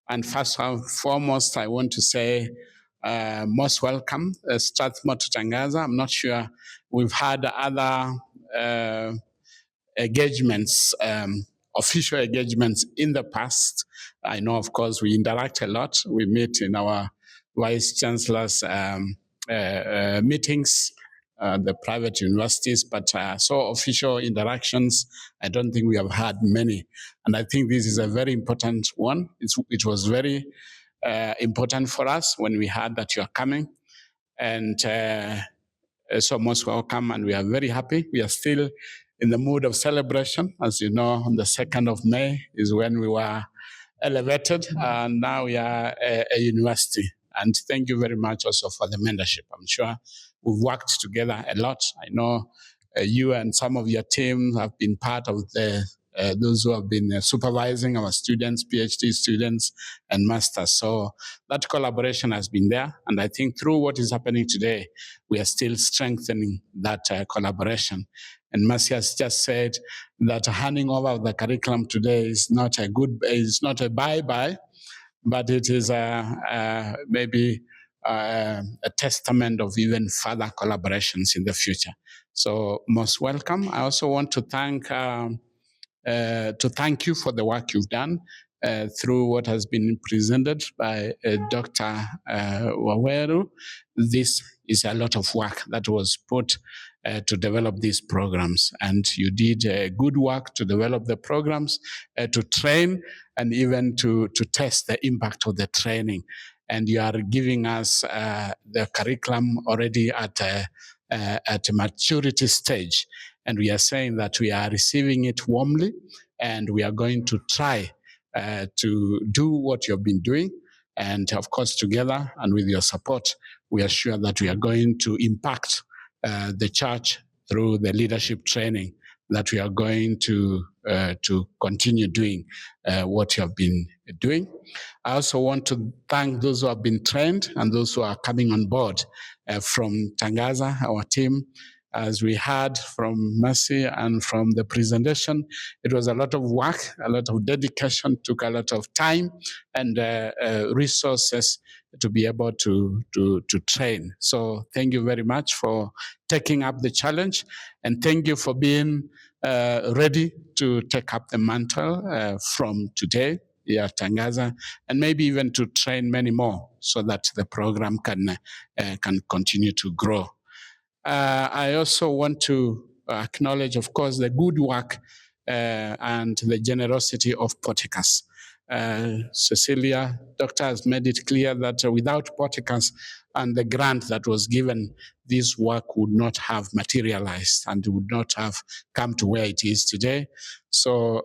And first and foremost, I want to say most welcome, Strathmore to Tangaza. I'm not sure we've had other engagements, official engagements in the past. I know, of course, we interact a lot. We meet in our Vice Chancellor's meetings, the private universities, but so official interactions, I don't think we have had many. And I think this is a very important one. It was very important for us when we heard that you are coming. And so most welcome, and we are very happy. We are still in the mood of celebration. As you know, on the 2nd of May is when we were elevated, and now we are a university. And thank you very much also for the mentorship. I'm sure we've worked together a lot. I know you and some of your team have been part of those who have been supervising our students, PhD students, and masters. So that collaboration has been there. And I think through what is happening today, we are still strengthening that collaboration. And Mercy has just said that handing over the curriculum today is not a bye-bye, but it is maybe a testament of even further collaborations in the future. So most welcome. I also want to thank you for the work you've done through what has been presented by Dr. Waweru. This is a lot of work that was put to develop these programs, and you did good work to develop the programs, to train, and even to test the impact of the training. And you are giving us the curriculum already at a maturity stage. And we are saying that we are receiving it warmly, and we are going to try to do what you've been doing. And of course, together and with your support, we are sure that we are going to impact the church through the leadership training, that we are going to continue doing what you have been doing. I also want to thank those who have been trained and those who are coming on board from Tangaza, our team. As we heard from Mercy and from the presentation, it was a lot of work, a lot of dedication, took a lot of time and resources to be able to train. So thank you very much for taking up the challenge, and thank you for being ready to take up the mantle from today here at Tangaza, and maybe even to train many more so that the program can continue to grow. I also want to acknowledge, of course, the good work and the generosity of Porticus. Cecilia, Doctor has made it clear that without Porticus and the grant that was given, this work would not have materialized and would not have come to where it is today. So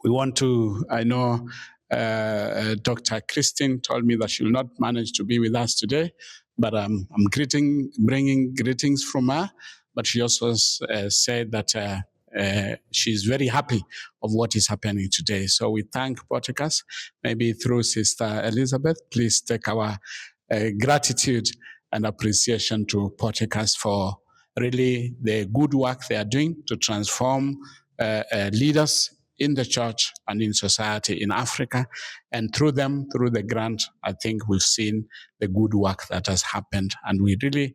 we want to, I know Dr. Christine told me that she will not manage to be with us today, but I'm bringing greetings from her. But she also said that she's very happy of what is happening today. So we thank Porticus. Maybe through Sister Elizabeth, please take our gratitude and appreciation to Porticus for really the good work they are doing to transform leaders in the church and in society in Africa. And through them, through the grant, I think we've seen the good work that has happened. And we really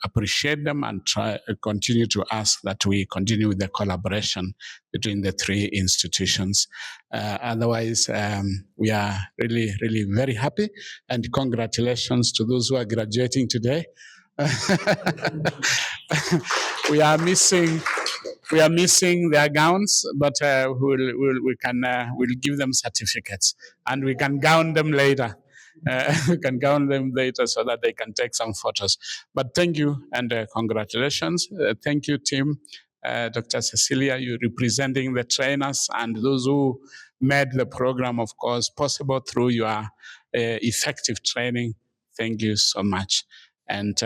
appreciate them and continue to ask that we continue with the collaboration between the three institutions. Otherwise, we are really, really very happy. And congratulations to those who are graduating today. We are missing their gowns, but we'll give them certificates, and we can gown them later. We can gown them later so that they can take some photos. But thank you and congratulations. Thank you, team. Dr. Cecilia, you representing the trainers and those who made the program, of course, possible through your effective training. Thank you so much. And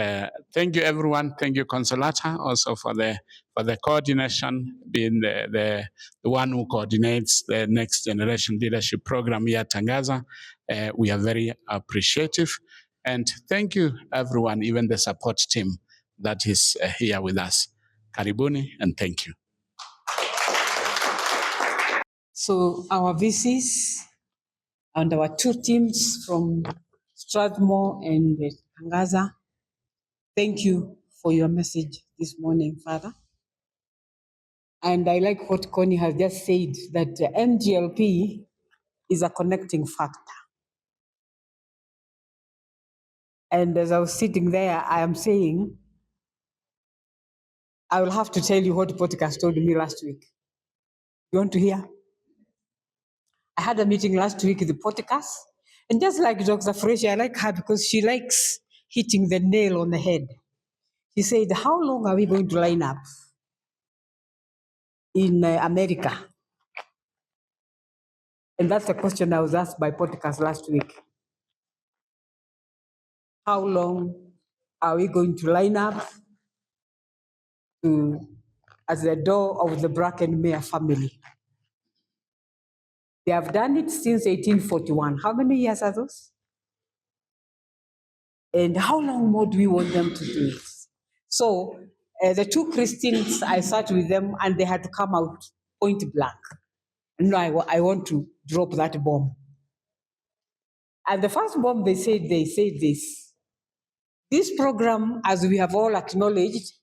thank you, everyone. Thank you, Consolata, also for the coordination, being the one who coordinates the Next Generation Leadership Program here at Tangaza. We are very appreciative. And thank you, everyone, even the support team that is here with us. Karibuni, and thank you. So our VCs and our two teams from Strathmore and Tangaza, thank you for your message this morning, Father. And I like what Connie has just said, that NGLP is a connecting factor. And as I was sitting there, I am saying, I will have to tell you what podcast told me last week. You want to hear? I had a meeting last week with the podcast, and just like Dr. Fraser, I like her because she likes hitting the nail on the head. She said, how long are we going to line up in America? And that's the question I was asked by podcast last week. How long are we going to line up at the door of the Bracken-Mayer family? They have done it since 1841. How many years are those? And how long more do we want them to do it? So the two Christians, I sat with them and they had to come out point blank. No, I want to drop that bomb. And the first bomb they said this. This program, as we have all acknowledged,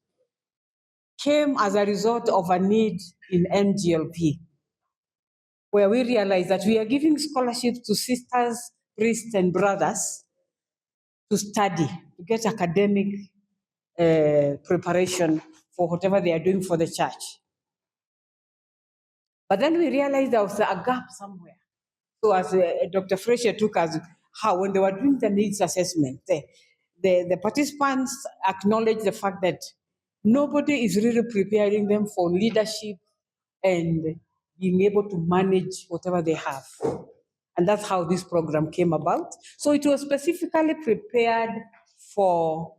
came as a result of a need in NGLP, where we realized that we are giving scholarships to sisters, priests, and brothers to study, to get academic preparation for whatever they are doing for the church. But then we realized there was a gap somewhere. So as Dr. Fraser took us, how when they were doing the needs assessment, the participants acknowledged the fact that nobody is really preparing them for leadership and being able to manage whatever they have. And that's how this program came about. So it was specifically prepared for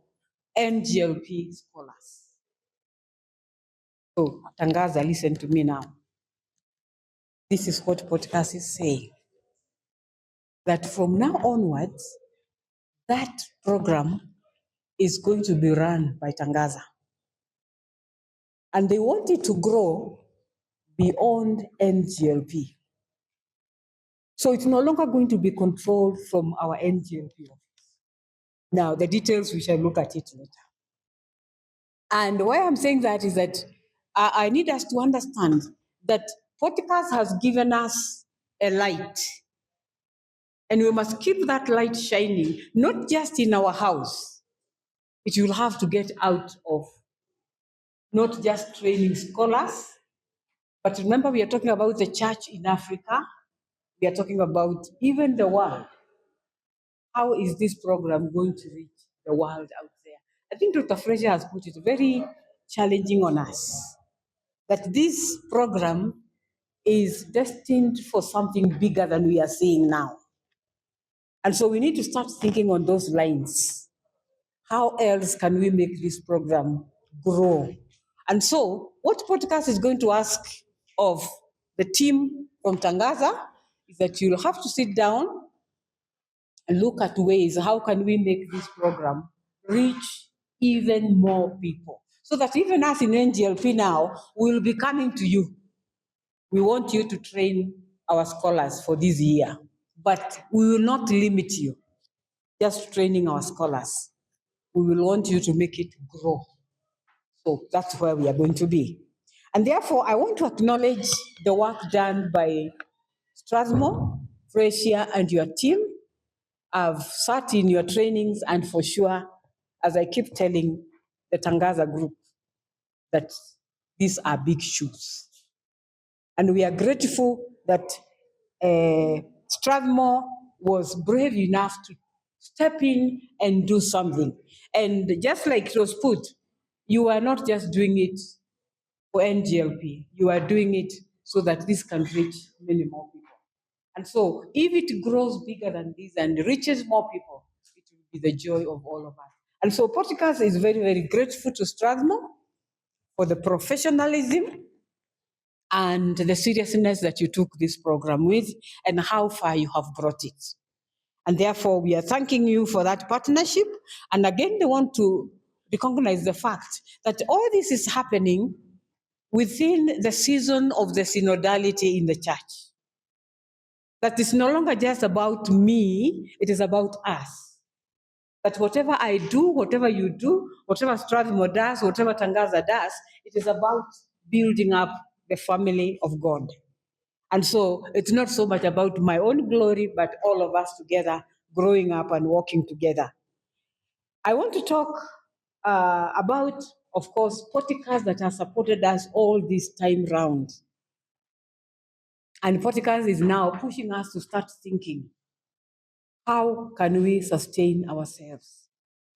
NGLP scholars. So Tangaza, listen to me now. This is what podcast is saying. That from now onwards, that program is going to be run by Tangaza. And they want it to grow beyond NGLP. So it's no longer going to be controlled from our NGLP office. Now, the details, we shall look at it later. And why I'm saying that is that I need us to understand that podcast has given us a light. And we must keep that light shining, not just in our house. It will have to get out of not just training scholars, but remember we are talking about the church in Africa. We are talking about even the world. How is this program going to reach the world out there? I think Dr. Fraser has put it very challenging on us, that this program is destined for something bigger than we are seeing now. And so we need to start thinking on those lines. How else can we make this program grow? And so what podcast is going to ask of the team from Tangaza is that you'll have to sit down and look at ways, how can we make this program reach even more people? So that even us in NGLP now, we'll be coming to you. We want you to train our scholars for this year, but we will not limit you just training our scholars. We will want you to make it grow. So that's where we are going to be. And therefore, I want to acknowledge the work done by Strathmore, Fraser, and your team. I've sat in your trainings, and for sure, as I keep telling the Tangaza group, that these are big shoes. And we are grateful that Strathmore was brave enough to step in and do something. And just like it was put, you are not just doing it for NGLP, you are doing it so that this can reach many more people. And so if it grows bigger than this and reaches more people, it will be the joy of all of us. And so Podcast is very, very grateful to Strathmore for the professionalism and the seriousness that you took this program with and how far you have brought it. And therefore, we are thanking you for that partnership. And again, they want to recognize the fact that all this is happening within the season of the synodality in the church. That it's no longer just about me, it is about us. That whatever I do, whatever you do, whatever Strathmore does, whatever Tangaza does, it is about building up the family of God. And so it's not so much about my own glory, but all of us together growing up and working together. I want to talk about, of course, Porticas that have supported us all this time round. And Porticas is now pushing us to start thinking, how can we sustain ourselves?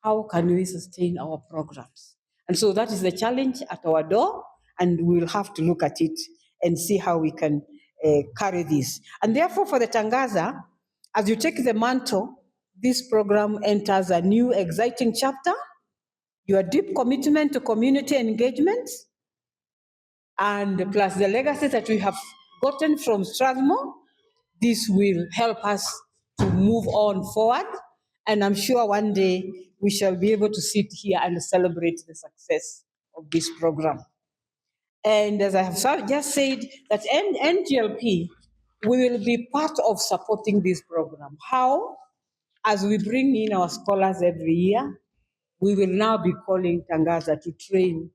How can we sustain our programs? And so that is the challenge at our door, and we'll have to look at it and see how we can carry this. And therefore, for the Tangaza, as you take the mantle, this program enters a new exciting chapter. Your deep commitment to community engagement, and plus the legacy that we have gotten from Strathmore, this will help us to move on forward. And I'm sure one day we shall be able to sit here and celebrate the success of this program. And as I have just said, that NGLP, we will be part of supporting this program. How? As we bring in our scholars every year, we will now be calling Tangaza to train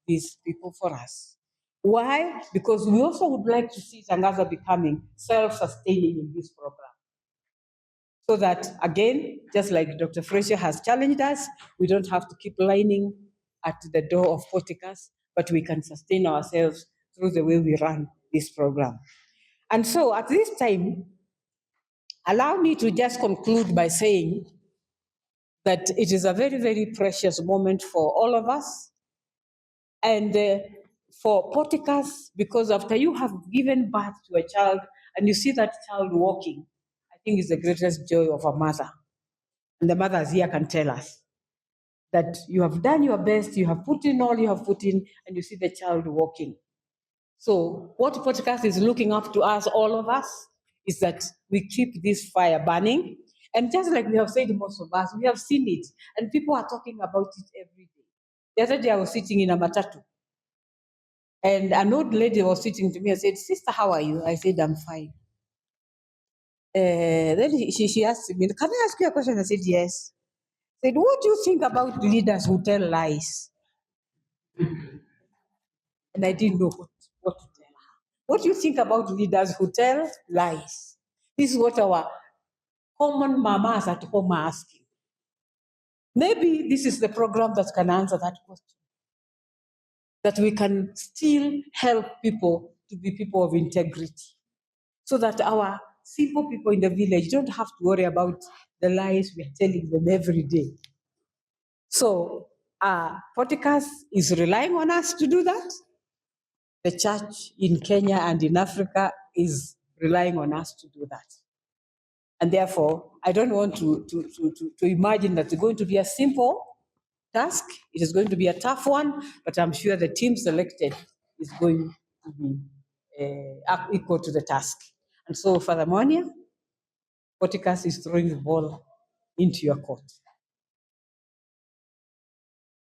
these people for us. Why? Because we also would like to see Tangaza becoming self-sustaining in this program. So that, again, just like Dr. Fraser has challenged us, we don't have to keep lining at the door of Porticas, but we can sustain ourselves through the way we run this program. And so at this time, allow me to just conclude by saying that it is a very, very precious moment for all of us. And for Porticas, because after you have given birth to a child and you see that child walking, I think it's the greatest joy of a mother. And the mothers here can tell us that you have done your best, you have put in all you have put in, and you see the child walking. So what Porticas is looking up to us, all of us, is that we keep this fire burning. And just like we have said, most of us, we have seen it, and people are talking about it every day. The other day I was sitting in a matatu, and an old lady was sitting to me and said, "Sister, how are you?" I said, "I'm fine." Then she asked me, "Can I ask you a question?" I said, "Yes." Said, "What do you think about leaders who tell lies?" And I didn't know what to tell her. What do you think about leaders who tell lies? This is what our common mamas at home are asking. Maybe this is the program that can answer that question. That we can still help people to be people of integrity, so that our simple people in the village don't have to worry about the lies we are telling them every day. So Porticas is relying on us to do that. The church in Kenya and in Africa is relying on us to do that. And therefore, I don't want to imagine that it's going to be a simple task. It is going to be a tough one, but I'm sure the team selected is going to be equal to the task. And so, Father Monia, Porticas is throwing the ball into your court.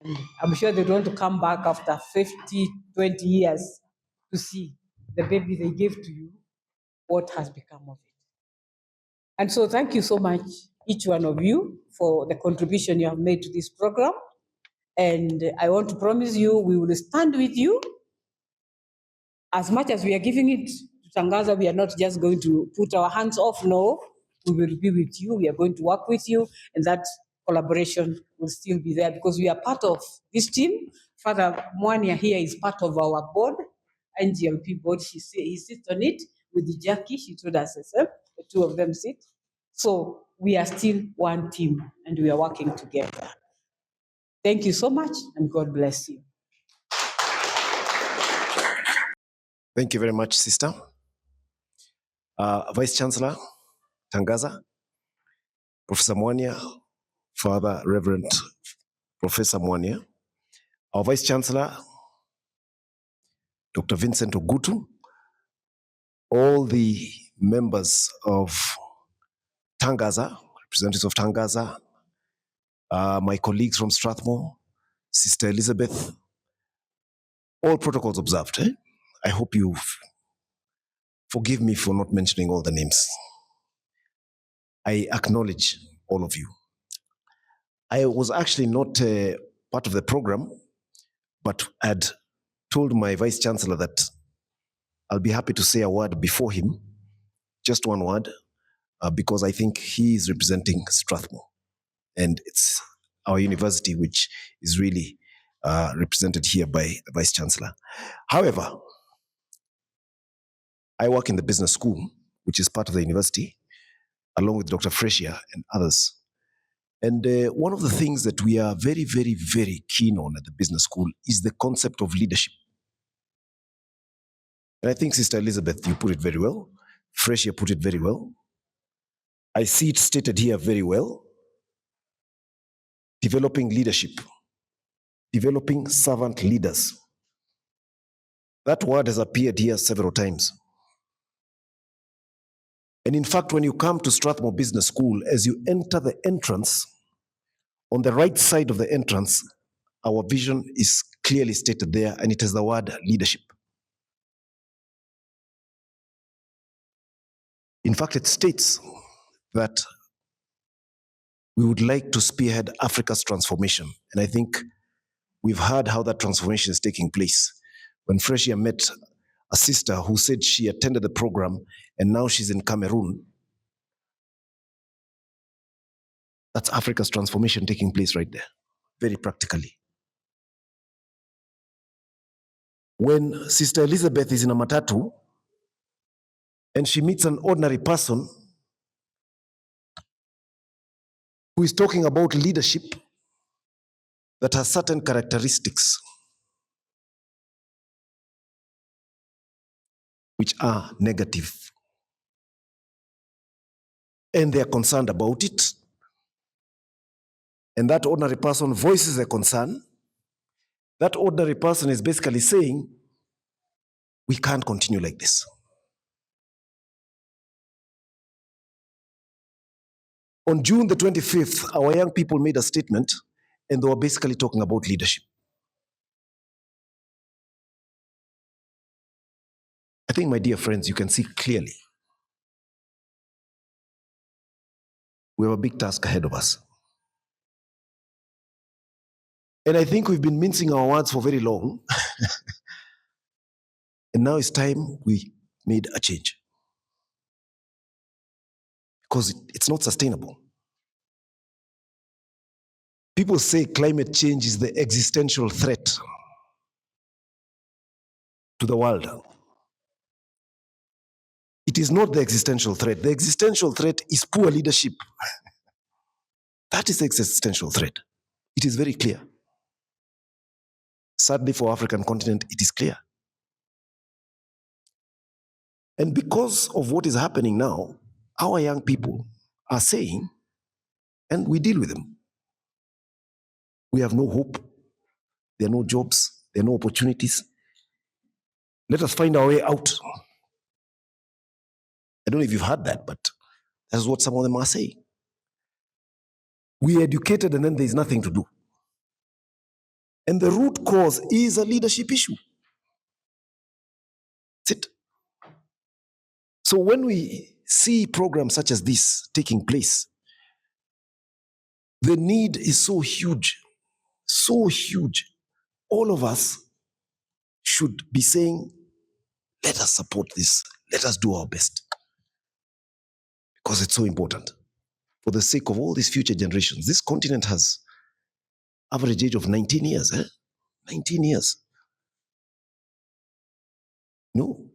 And I'm sure they don't come back after 50, 20 years to see the baby they gave to you, what has become of it. And so thank you so much, each one of you, for the contribution you have made to this program. And I want to promise you, we will stand with you. As much as we are giving it to Tangaza, we are not just going to put our hands off, no. We will be with you, we are going to work with you, and that collaboration will still be there because we are part of this team. Father Mwania here is part of our board, NGLP board. He sits on it with Jackie, she told us herself, the two of them sit. So we are still one team and we are working together. Thank you so much and God bless you. Thank you very much, Sister. Vice Chancellor Tangaza, Professor Mwania, Father Reverend Professor Mwania, our Vice Chancellor, Dr. Vincent Ogutu, all the members of Tangaza, representatives of Tangaza, my colleagues from Strathmore, Sister Elizabeth, all protocols observed. I hope you forgive me for not mentioning all the names. I acknowledge all of you. I was actually not part of the program, but I had told my Vice Chancellor that I'll be happy to say a word before him, just one word, because I think he is representing Strathmore. And it's our university which is really represented here by the Vice Chancellor. However, I work in the business school, which is part of the university, along with Dr. Freshia and others. And one of the things that we are very, very, very keen on at the business school is the concept of leadership. And I think, Sister Elizabeth, you put it very well. Freshia put it very well. I see it stated here very well. Developing leadership, developing servant leaders. That word has appeared here several times. And in fact, when you come to Strathmore Business School, as you enter the entrance, on the right side of the entrance, our vision is clearly stated there, and it has the word leadership. In fact, it states that we would like to spearhead Africa's transformation. And I think we've heard how that transformation is taking place. When Freshia met a sister who said she attended the program and now she's in Cameroon, that's Africa's transformation taking place right there, very practically. When Sister Elizabeth is in a matatu and she meets an ordinary person who is talking about leadership that has certain characteristics which are negative, and they are concerned about it, and that ordinary person voices a concern, that ordinary person is basically saying, we can't continue like this. On June the 25th, our young people made a statement, and they were basically talking about leadership. I think, my dear friends, you can see clearly we have a big task ahead of us. And I think we've been mincing our words for very long. And now it's time we made a change. Because it's not sustainable. People say climate change is the existential threat to the world. It is not the existential threat. The existential threat is poor leadership. That is the existential threat. It is very clear. Sadly, for African continent, it is clear. And because of what is happening now, our young people are saying, and we deal with them, we have no hope, there are no jobs, there are no opportunities. Let us find our way out. I don't know if you've heard that, but that's what some of them are saying. We are educated and then there's nothing to do. And the root cause is a leadership issue. That's it. So when we see programs such as this taking place, the need is so huge, so huge. All of us should be saying, let us support this. Let us do our best. Because it's so important. For the sake of all these future generations. This continent has average age of 19 years. 19 years. No.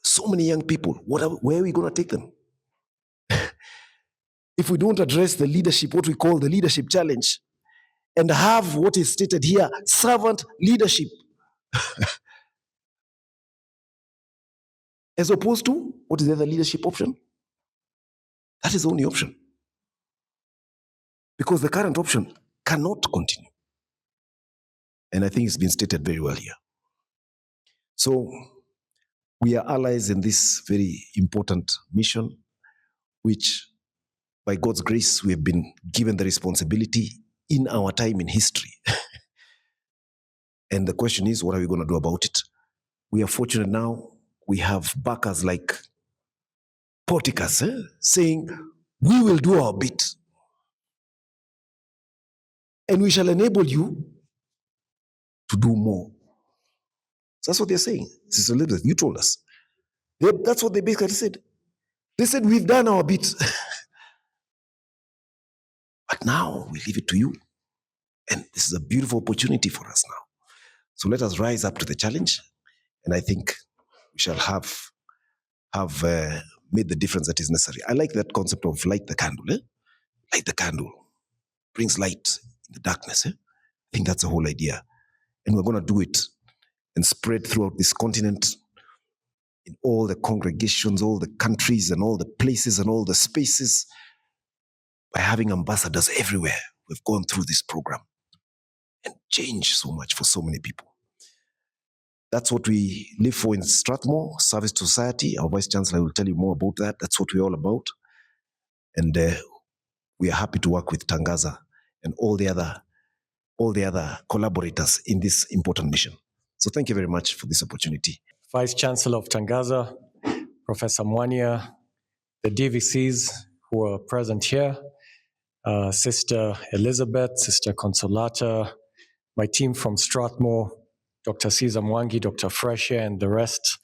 So many young people. Where are we going to take them? If we don't address the leadership, what we call the leadership challenge, and have what is stated here, servant leadership, as opposed to, what is the other leadership option? That is the only option. Because the current option cannot continue. And I think it's been stated very well here. So we are allies in this very important mission, which by God's grace, we have been given the responsibility in our time in history. And the question is, what are we going to do about it? We are fortunate now. We have backers like Porticus saying, we will do our bit. And we shall enable you to do more. So that's what they're saying. Sister Elizabeth, you told us. That's what they basically said. They said, we've done our bit. But now we leave it to you. And this is a beautiful opportunity for us now. So let us rise up to the challenge. And I think we shall have made the difference that is necessary. I like that concept of light the candle. Light the candle. Brings light in the darkness. I think that's the whole idea. And we're going to do it and spread throughout this continent, in all the congregations, all the countries, and all the places, and all the spaces, by having ambassadors everywhere. We've gone through this program and changed so much for so many people. That's what we live for in Strathmore, service to society. Our Vice Chancellor will tell you more about that. That's what we're all about. And we are happy to work with Tangaza and all the other collaborators in this important mission. So thank you very much for this opportunity. Vice Chancellor of Tangaza, Professor Mwania, the DVCs who are present here, Sister Elizabeth, Sister Consolata, my team from Strathmore, Dr. Caesar Mwangi, Dr. Fresher, and the rest,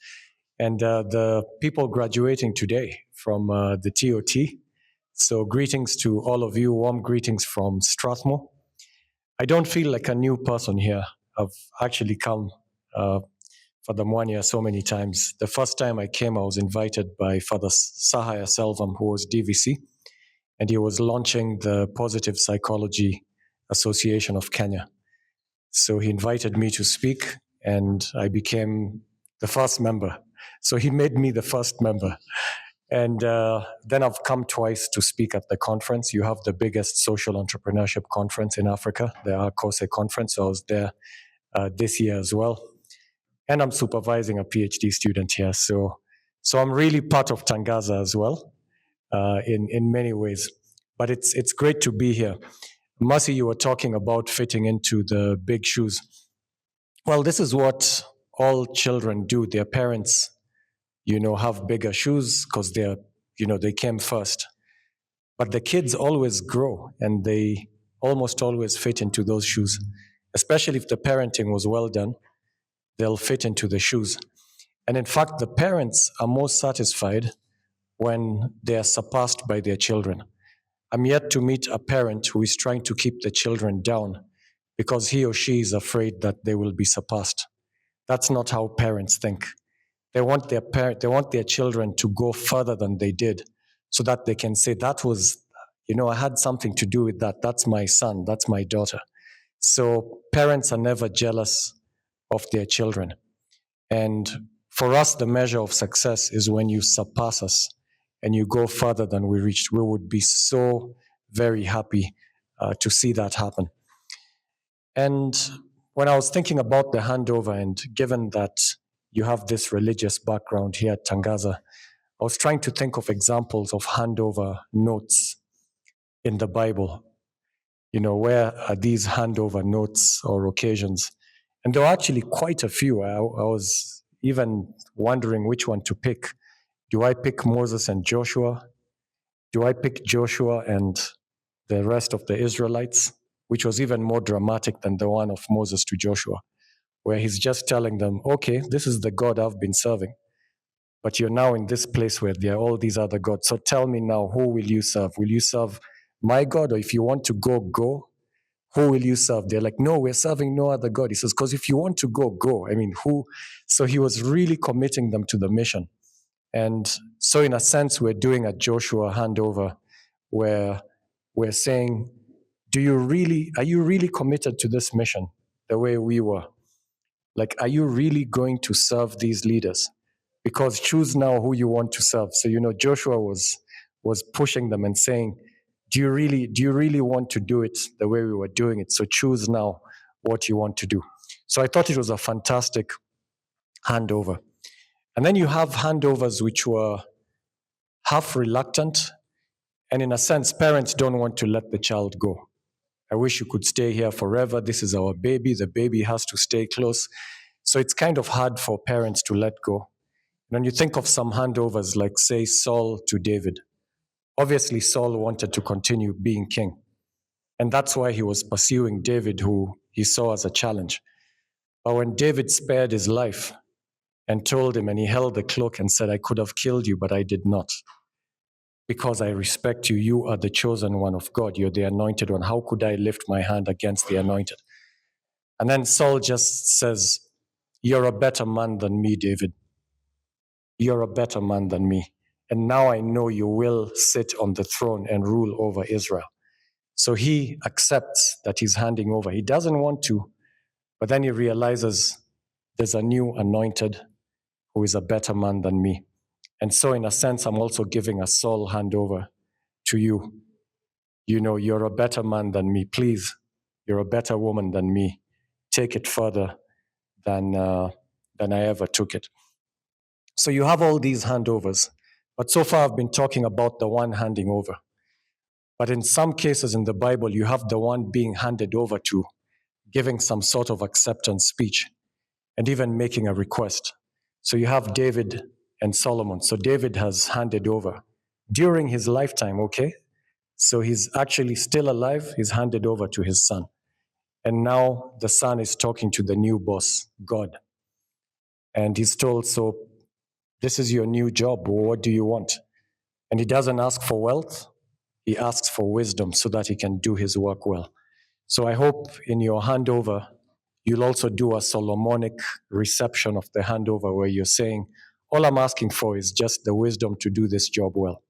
and the people graduating today from the TOT. So greetings to all of you, warm greetings from Strathmore. I don't feel like a new person here. I've actually come Father Mwania so many times. The first time I came, I was invited by Father Sahaya Selvam, who was DVC, and he was launching the Positive Psychology Association of Kenya. So he invited me to speak, and I became the first member. So he made me the first member. And then I've come twice to speak at the conference. You have the biggest social entrepreneurship conference in Africa, the Akose conference. So I was there this year as well. And I'm supervising a PhD student here. So I'm really part of Tangaza as well in many ways. But it's great to be here. Mercy, you were talking about fitting into the big shoes. Well, this is what all children do. Their parents, have bigger shoes because they came first. But the kids always grow and they almost always fit into those shoes. Especially if the parenting was well done, they'll fit into the shoes. And in fact, the parents are most satisfied when they are surpassed by their children. I'm yet to meet a parent who is trying to keep the children down because he or she is afraid that they will be surpassed. That's not how parents think. They want their children to go further than they did so that they can say, that was, I had something to do with that. That's my son, that's my daughter. So parents are never jealous of their children. And for us, the measure of success is when you surpass us and you go further than we reached. We would be so very happy to see that happen. And when I was thinking about the handover, and given that you have this religious background here at Tangaza, I was trying to think of examples of handover notes in the Bible. Where are these handover notes or occasions? And there were actually quite a few. I was even wondering which one to pick. Do I pick Moses and Joshua? Do I pick Joshua and the rest of the Israelites, which was even more dramatic than the one of Moses to Joshua, where he's just telling them, okay, this is the God I've been serving, but you're now in this place where there are all these other gods. So tell me now, who will you serve? Will you serve my God? Or if you want to go, who will you serve? They're like, no, we're serving no other God. He says, because if you want to go. I mean, who? So he was really committing them to the mission. And so in a sense, we're doing a Joshua handover where we're saying, are you really committed to this mission the way we were? Like, are you really going to serve these leaders? Because choose now who you want to serve. So, Joshua was pushing them and saying, do you really want to do it the way we were doing it? So choose now what you want to do. So I thought it was a fantastic handover. And then you have handovers which were half reluctant And in a sense, parents don't want to let the child go. I wish you could stay here forever. This is our baby. The baby has to stay close. So it's kind of hard for parents to let go. When you think of some handovers, like say Saul to David, obviously Saul wanted to continue being king. And that's why he was pursuing David, who he saw as a challenge. But when David spared his life and told him, and he held the cloak and said, I could have killed you, but I did not. Because I respect you, you are the chosen one of God. You're the anointed one. How could I lift my hand against the anointed? And then Saul just says, you're a better man than me, David. You're a better man than me. And now I know you will sit on the throne and rule over Israel. So he accepts that he's handing over. He doesn't want to, but then he realizes there's a new anointed who is a better man than me. And so in a sense, I'm also giving a Saul handover to you. You know, you're a better man than me. Please, you're a better woman than me. Take it further than I ever took it. So you have all these handovers. But so far I've been talking about the one handing over. But in some cases in the Bible, you have the one being handed over to, giving some sort of acceptance speech, and even making a request. So you have David and Solomon. So David has handed over during his lifetime, okay? So he's actually still alive. He's handed over to his son. And now the son is talking to the new boss, God. And he's told, so this is your new job. What do you want? And he doesn't ask for wealth. He asks for wisdom so that he can do his work well. So I hope in your handover, you'll also do a Solomonic reception of the handover where you're saying, all I'm asking for is just the wisdom to do this job well.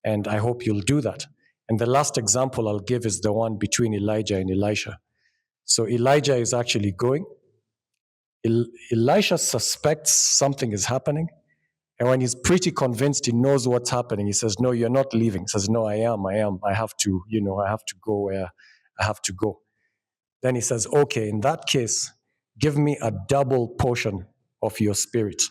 And I hope you'll do that. And the last example I'll give is the one between Elijah and Elisha. So Elijah is actually going. Elisha suspects something is happening. And when he's pretty convinced he knows what's happening, he says, no, you're not leaving. He says, no, I am. I have to go where I have to go. Then he says, okay, in that case, give me a double portion of your spirit.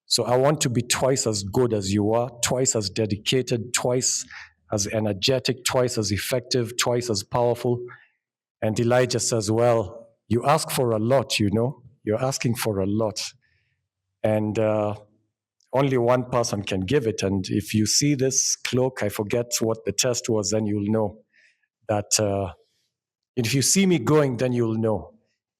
So I want to be twice as good as you are, twice as dedicated, twice as energetic, twice as effective, twice as powerful. And Elijah says, well, you ask for a lot, you know. You're asking for a lot. And only one person can give it. And if you see this cloak, I forget what the test was, then you'll know that if you see me going, then you'll know.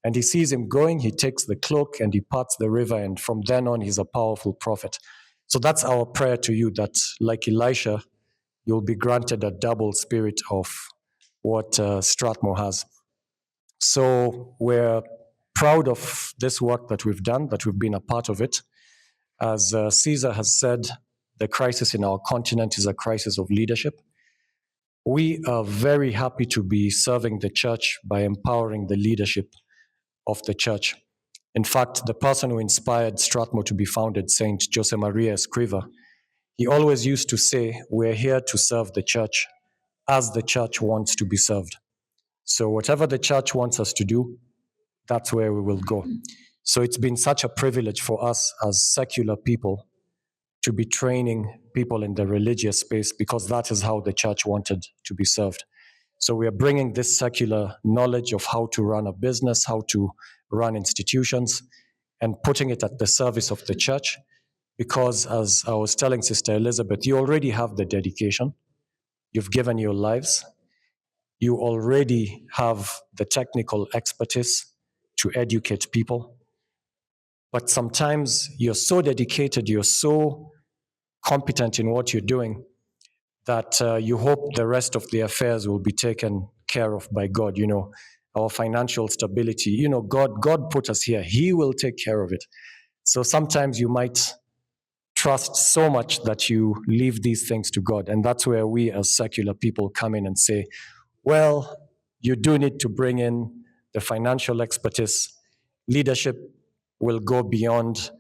And he sees him going, he takes the cloak and he parts the river. And from then on, he's a powerful prophet. So that's our prayer to you, that like Elisha, you'll be granted a double spirit of what Strathmore has. So we're proud of this work that we've done, that we've been a part of it. As Caesar has said, the crisis in our continent is a crisis of leadership. We are very happy to be serving the church by empowering the leadership of the church. In fact, the person who inspired Strathmore to be founded, Saint Jose Maria Escriva, he always used to say, we're here to serve the church as the church wants to be served. So whatever the church wants us to do, that's where we will go. So it's been such a privilege for us as secular people to be training people in the religious space, because that is how the church wanted to be served. So we are bringing this secular knowledge of how to run a business, how to run institutions, and putting it at the service of the church, because as I was telling Sister Elizabeth, you already have the dedication. You've given your lives. You already have the technical expertise to educate people. But sometimes you're so dedicated, you're so competent in what you're doing that you hope the rest of the affairs will be taken care of by God. You know, our financial stability, you know, God put us here. He will take care of it. So sometimes you might trust so much that you leave these things to God. And that's where we as secular people come in and say, well, you do need to bring in the financial expertise. Leadership will go beyond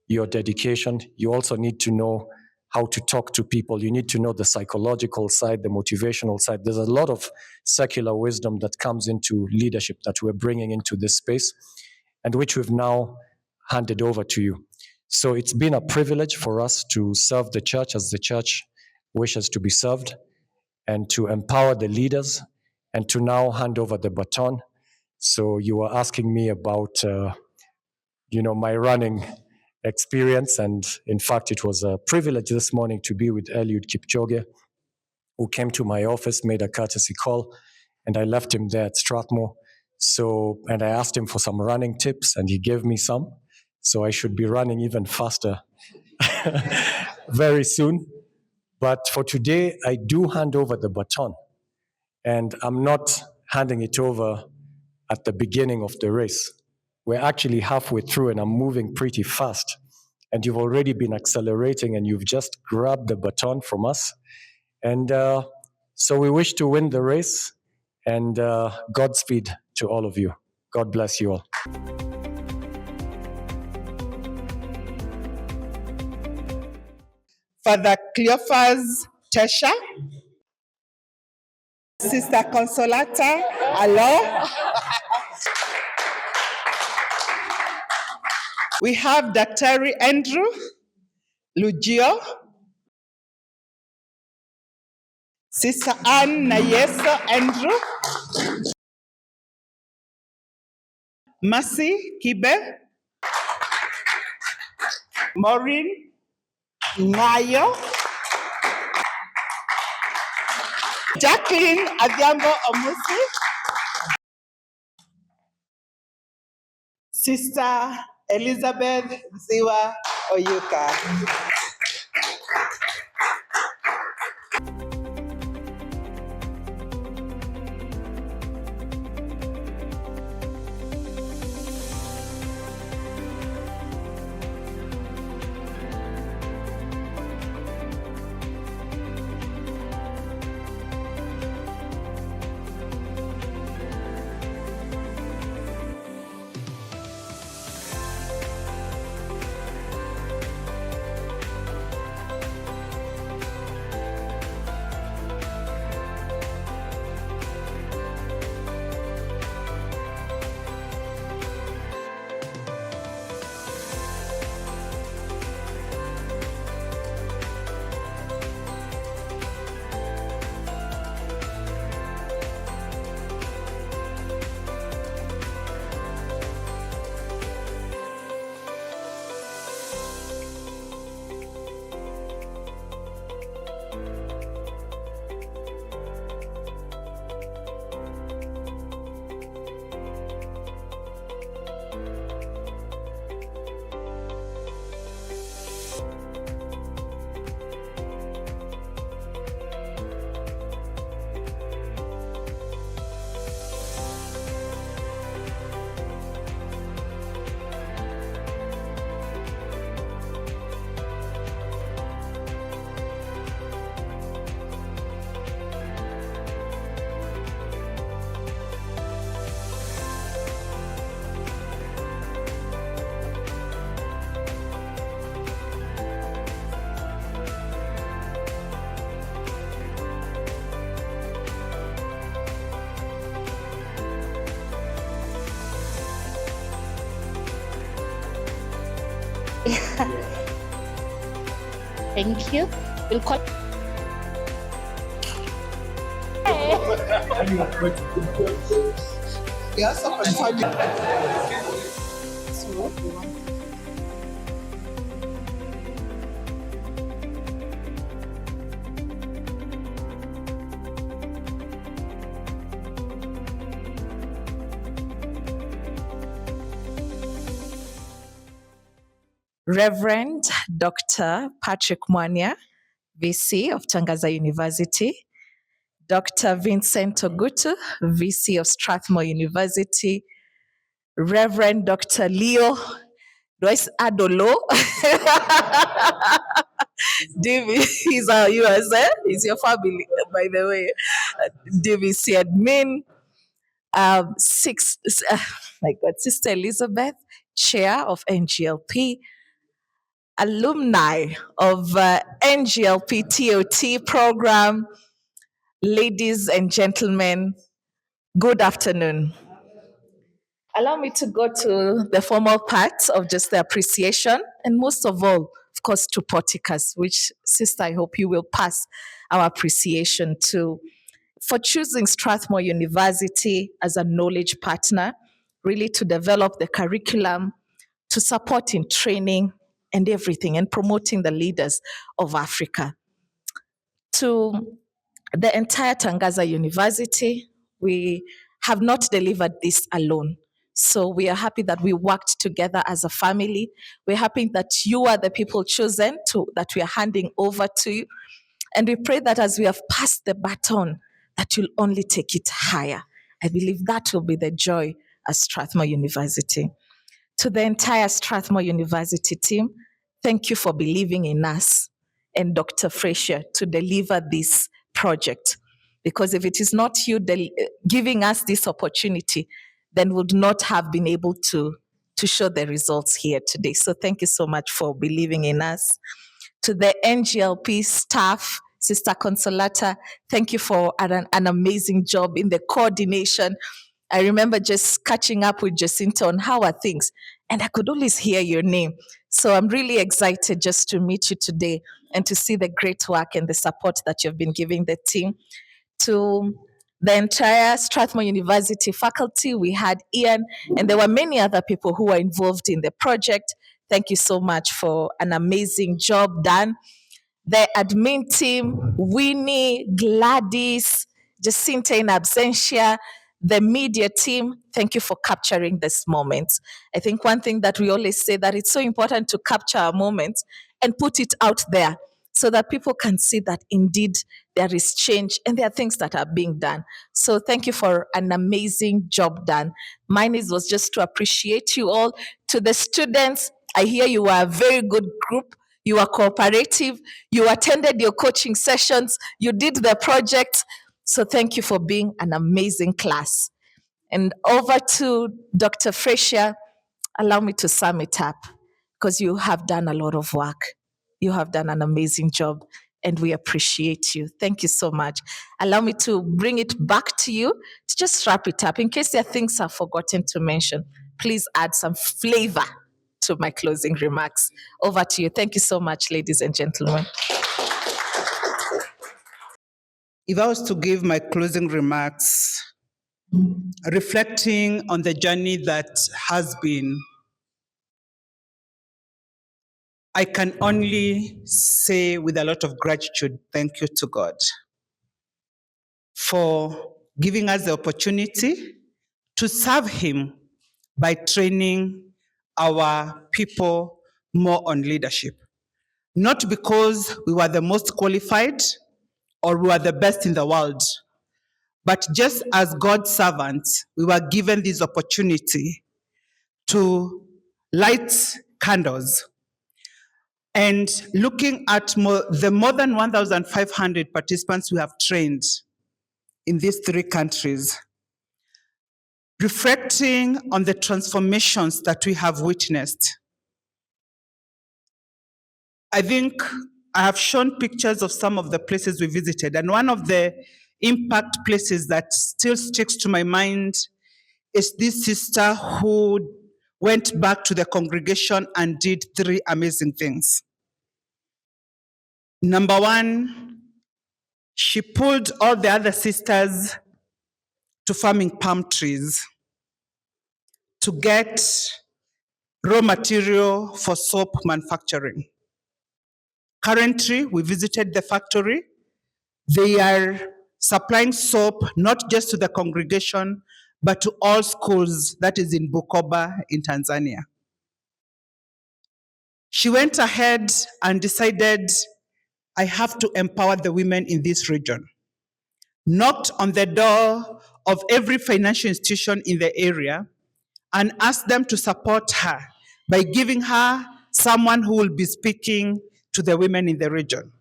your dedication. You also need to know how to talk to people. You need to know the psychological side, the motivational side. There's a lot of secular wisdom that comes into leadership that we're bringing into this space, and which we've now handed over to you. So it's been a privilege for us to serve the church as the church wishes to be served. and to empower the leaders and to now hand over the baton. So you were asking me about, my running experience. And in fact, it was a privilege this morning to be with Eliud Kipchoge, who came to my office, made a courtesy call, and I left him there at Strathmore. And I asked him for some running tips, and he gave me some. So I should be running even faster very soon. But for today, I do hand over the baton. And I'm not handing it over at the beginning of the race. We're actually halfway through, and I'm moving pretty fast. And you've already been accelerating, and you've just grabbed the baton from us. And so we wish to win the race, and Godspeed to all of you. God bless you all. Father Cleophas Tesha, Sister Consolata, hello. We have Dr. Andrew Lugio, Sister Anne Nayeso Andrew, Mercy Kibe, Maureen Ngayo, Jacqueline Adhiambo Omusi, Sister Elizabeth Ziwa Oyuka. Thank you. We'll call. Yes, Reverend Dr. Patrick Mwanya, VC of Tangaza University, Dr. Vincent Ogutu, VC of Strathmore University, Reverend Dr. Leo, Adolo, he's our USA, he's your family, by the way, DVC admin, Sister Elizabeth, Chair of NGLP, alumni of NGLP TOT program, ladies and gentlemen, good afternoon. Allow me to go to the formal part of just the appreciation and most of all, of course, to Porticus, which, sister, I hope you will pass our appreciation to, for choosing Strathmore University as a knowledge partner, really to develop the curriculum, to support in training and everything, and promoting the leaders of Africa. To the entire Tangaza University, we have not delivered this alone. So we are happy that we worked together as a family. We're happy that you are the people chosen that we are handing over to you. And we pray that as we have passed the baton, that you'll only take it higher. I believe that will be the joy at Strathmore University. To the entire Strathmore University team, thank you for believing in us and Dr. Fraser to deliver this project. Because if it is not you giving us this opportunity, then we would not have been able to show the results here today. So thank you so much for believing in us. To the NGLP staff, Sister Consolata, thank you for an amazing job in the coordination. I remember just catching up with Jacinta on how are things, and I could always hear your name. So I'm really excited just to meet you today and to see the great work and the support that you've been giving the team. To the entire Strathmore University faculty, we had Ian, and there were many other people who were involved in the project. Thank you so much for an amazing job done. The admin team, Winnie, Gladys, Jacinta in absentia, the media team, thank you for capturing this moment. I think one thing that we always say that it's so important to capture our moments and put it out there so that people can see that indeed there is change and there are things that are being done. So thank you for an amazing job done. Mine was just to appreciate you all. To the students, I hear you are a very good group. You are cooperative. You attended your coaching sessions. You did the project. So thank you for being an amazing class. And over to Dr. Fraser, allow me to sum it up because you have done a lot of work. You have done an amazing job and we appreciate you. Thank you so much. Allow me to bring it back to you to just wrap it up. In case there are things I've forgotten to mention, please add some flavor to my closing remarks. Over to you. Thank you so much, ladies and gentlemen. If I was to give my closing remarks, reflecting on the journey that has been, I can only say with a lot of gratitude, thank you to God for giving us the opportunity to serve Him by training our people more on leadership. Not because we were the most qualified or we were the best in the world, but just as God's servants, we were given this opportunity to light candles. And looking at the more than 1,500 participants we have trained in these 3 countries, reflecting on the transformations that we have witnessed. I think I have shown pictures of some of the places we visited, and one of the impact places that still sticks to my mind is this sister who went back to the congregation and did 3 amazing things. Number 1, she pulled all the other sisters to farming palm trees to get raw material for soap manufacturing. Currently, we visited the factory. They are supplying soap not just to the congregation, but to all schools that is in Bukoba in Tanzania. She went ahead and decided, I have to empower the women in this region. Knocked on the door of every financial institution in the area and asked them to support her by giving her someone who will be speaking to the women in the region.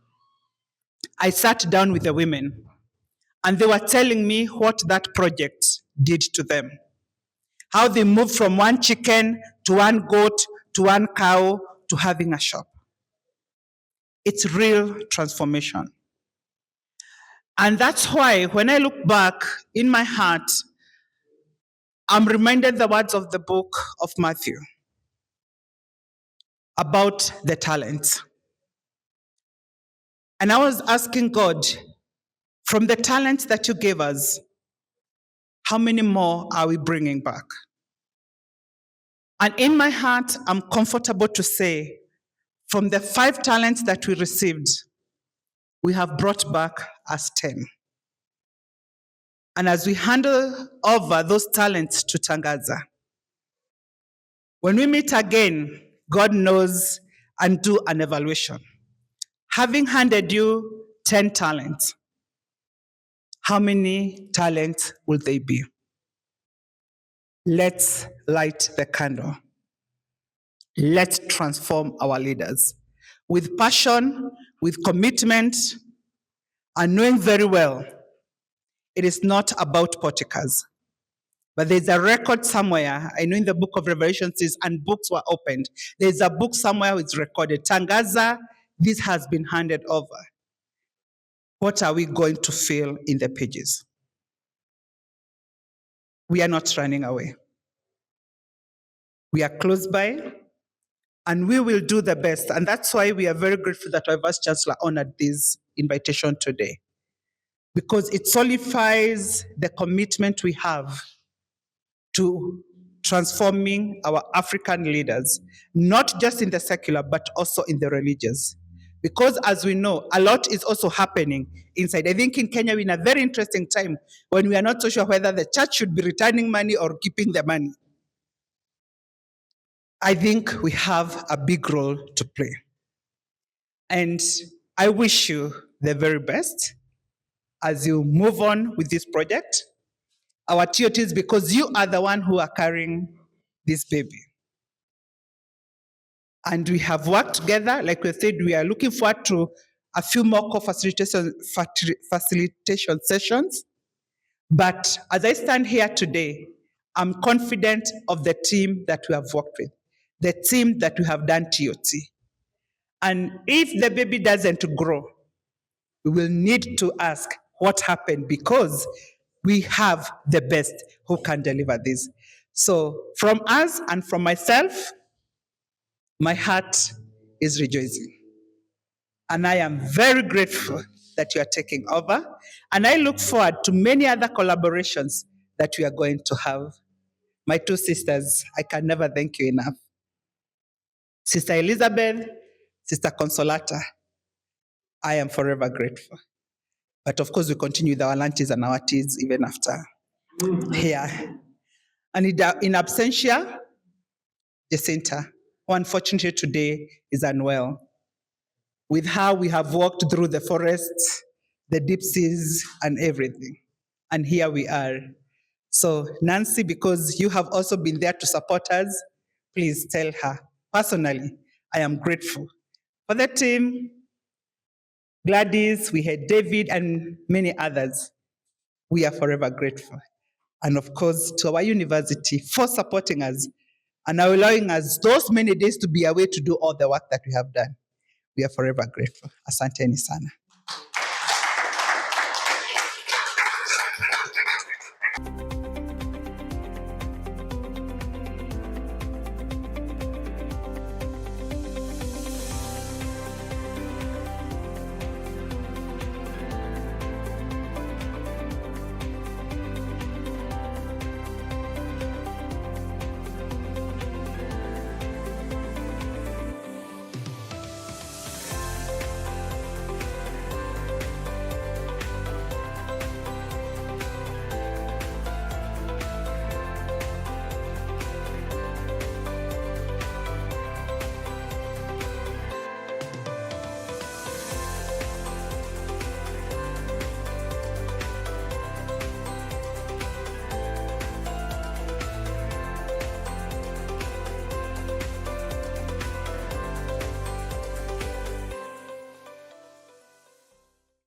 I sat down with the women and they were telling me what that project did to them. How they moved from 1 chicken to 1 goat to 1 cow to having a shop. It's real transformation. And that's why when I look back in my heart, I'm reminded the words of the book of Matthew about the talents. And I was asking God, from the talents that you gave us, how many more are we bringing back? And in my heart, I'm comfortable to say, from the 5 talents that we received, we have brought back as 10. And as we handle over those talents to Tangaza, when we meet again, God knows, and do an evaluation. Having handed you 10 talents, how many talents will they be? Let's light the candle. Let's transform our leaders with passion, with commitment, and knowing very well it is not about porticos. But there's a record somewhere, I know in the book of Revelation says, and books were opened. There's a book somewhere it's recorded. Tangaza, this has been handed over. What are we going to fill in the pages? We are not running away. We are close by, and we will do the best. And that's why we are very grateful that our Vice Chancellor honored this invitation today, because it solidifies the commitment we have to transforming our African leaders, not just in the secular, but also in the religious. Because as we know, a lot is also happening inside. I think in Kenya, we're in a very interesting time when we are not so sure whether the church should be returning money or keeping the money. I think we have a big role to play. And I wish you the very best as you move on with this project. Our TOTs, because you are the one who are carrying this baby. And we have worked together. Like we said, we are looking forward to a few more co-facilitation sessions. But as I stand here today, I'm confident of the team that we have worked with, the team that we have done TOT. And if the baby doesn't grow, we will need to ask what happened, because we have the best who can deliver this. So from us and from myself, my heart is rejoicing. And I am very grateful that you are taking over. And I look forward to many other collaborations that we are going to have. My 2 sisters, I can never thank you enough. Sister Elizabeth, Sister Consolata, I am forever grateful. But of course, we continue with our lunches and our teas even after here. And in absentia, Jacinta, who unfortunately today is unwell. With her, we have walked through the forests, the deep seas, and everything. And here we are. So Nancy, because you have also been there to support us, please tell her, personally, I am grateful. For the team, Gladys, we had David, and many others. We are forever grateful. And of course, to our university for supporting us and allowing us those many days to be away to do all the work that we have done. We are forever grateful. Asanteni sana.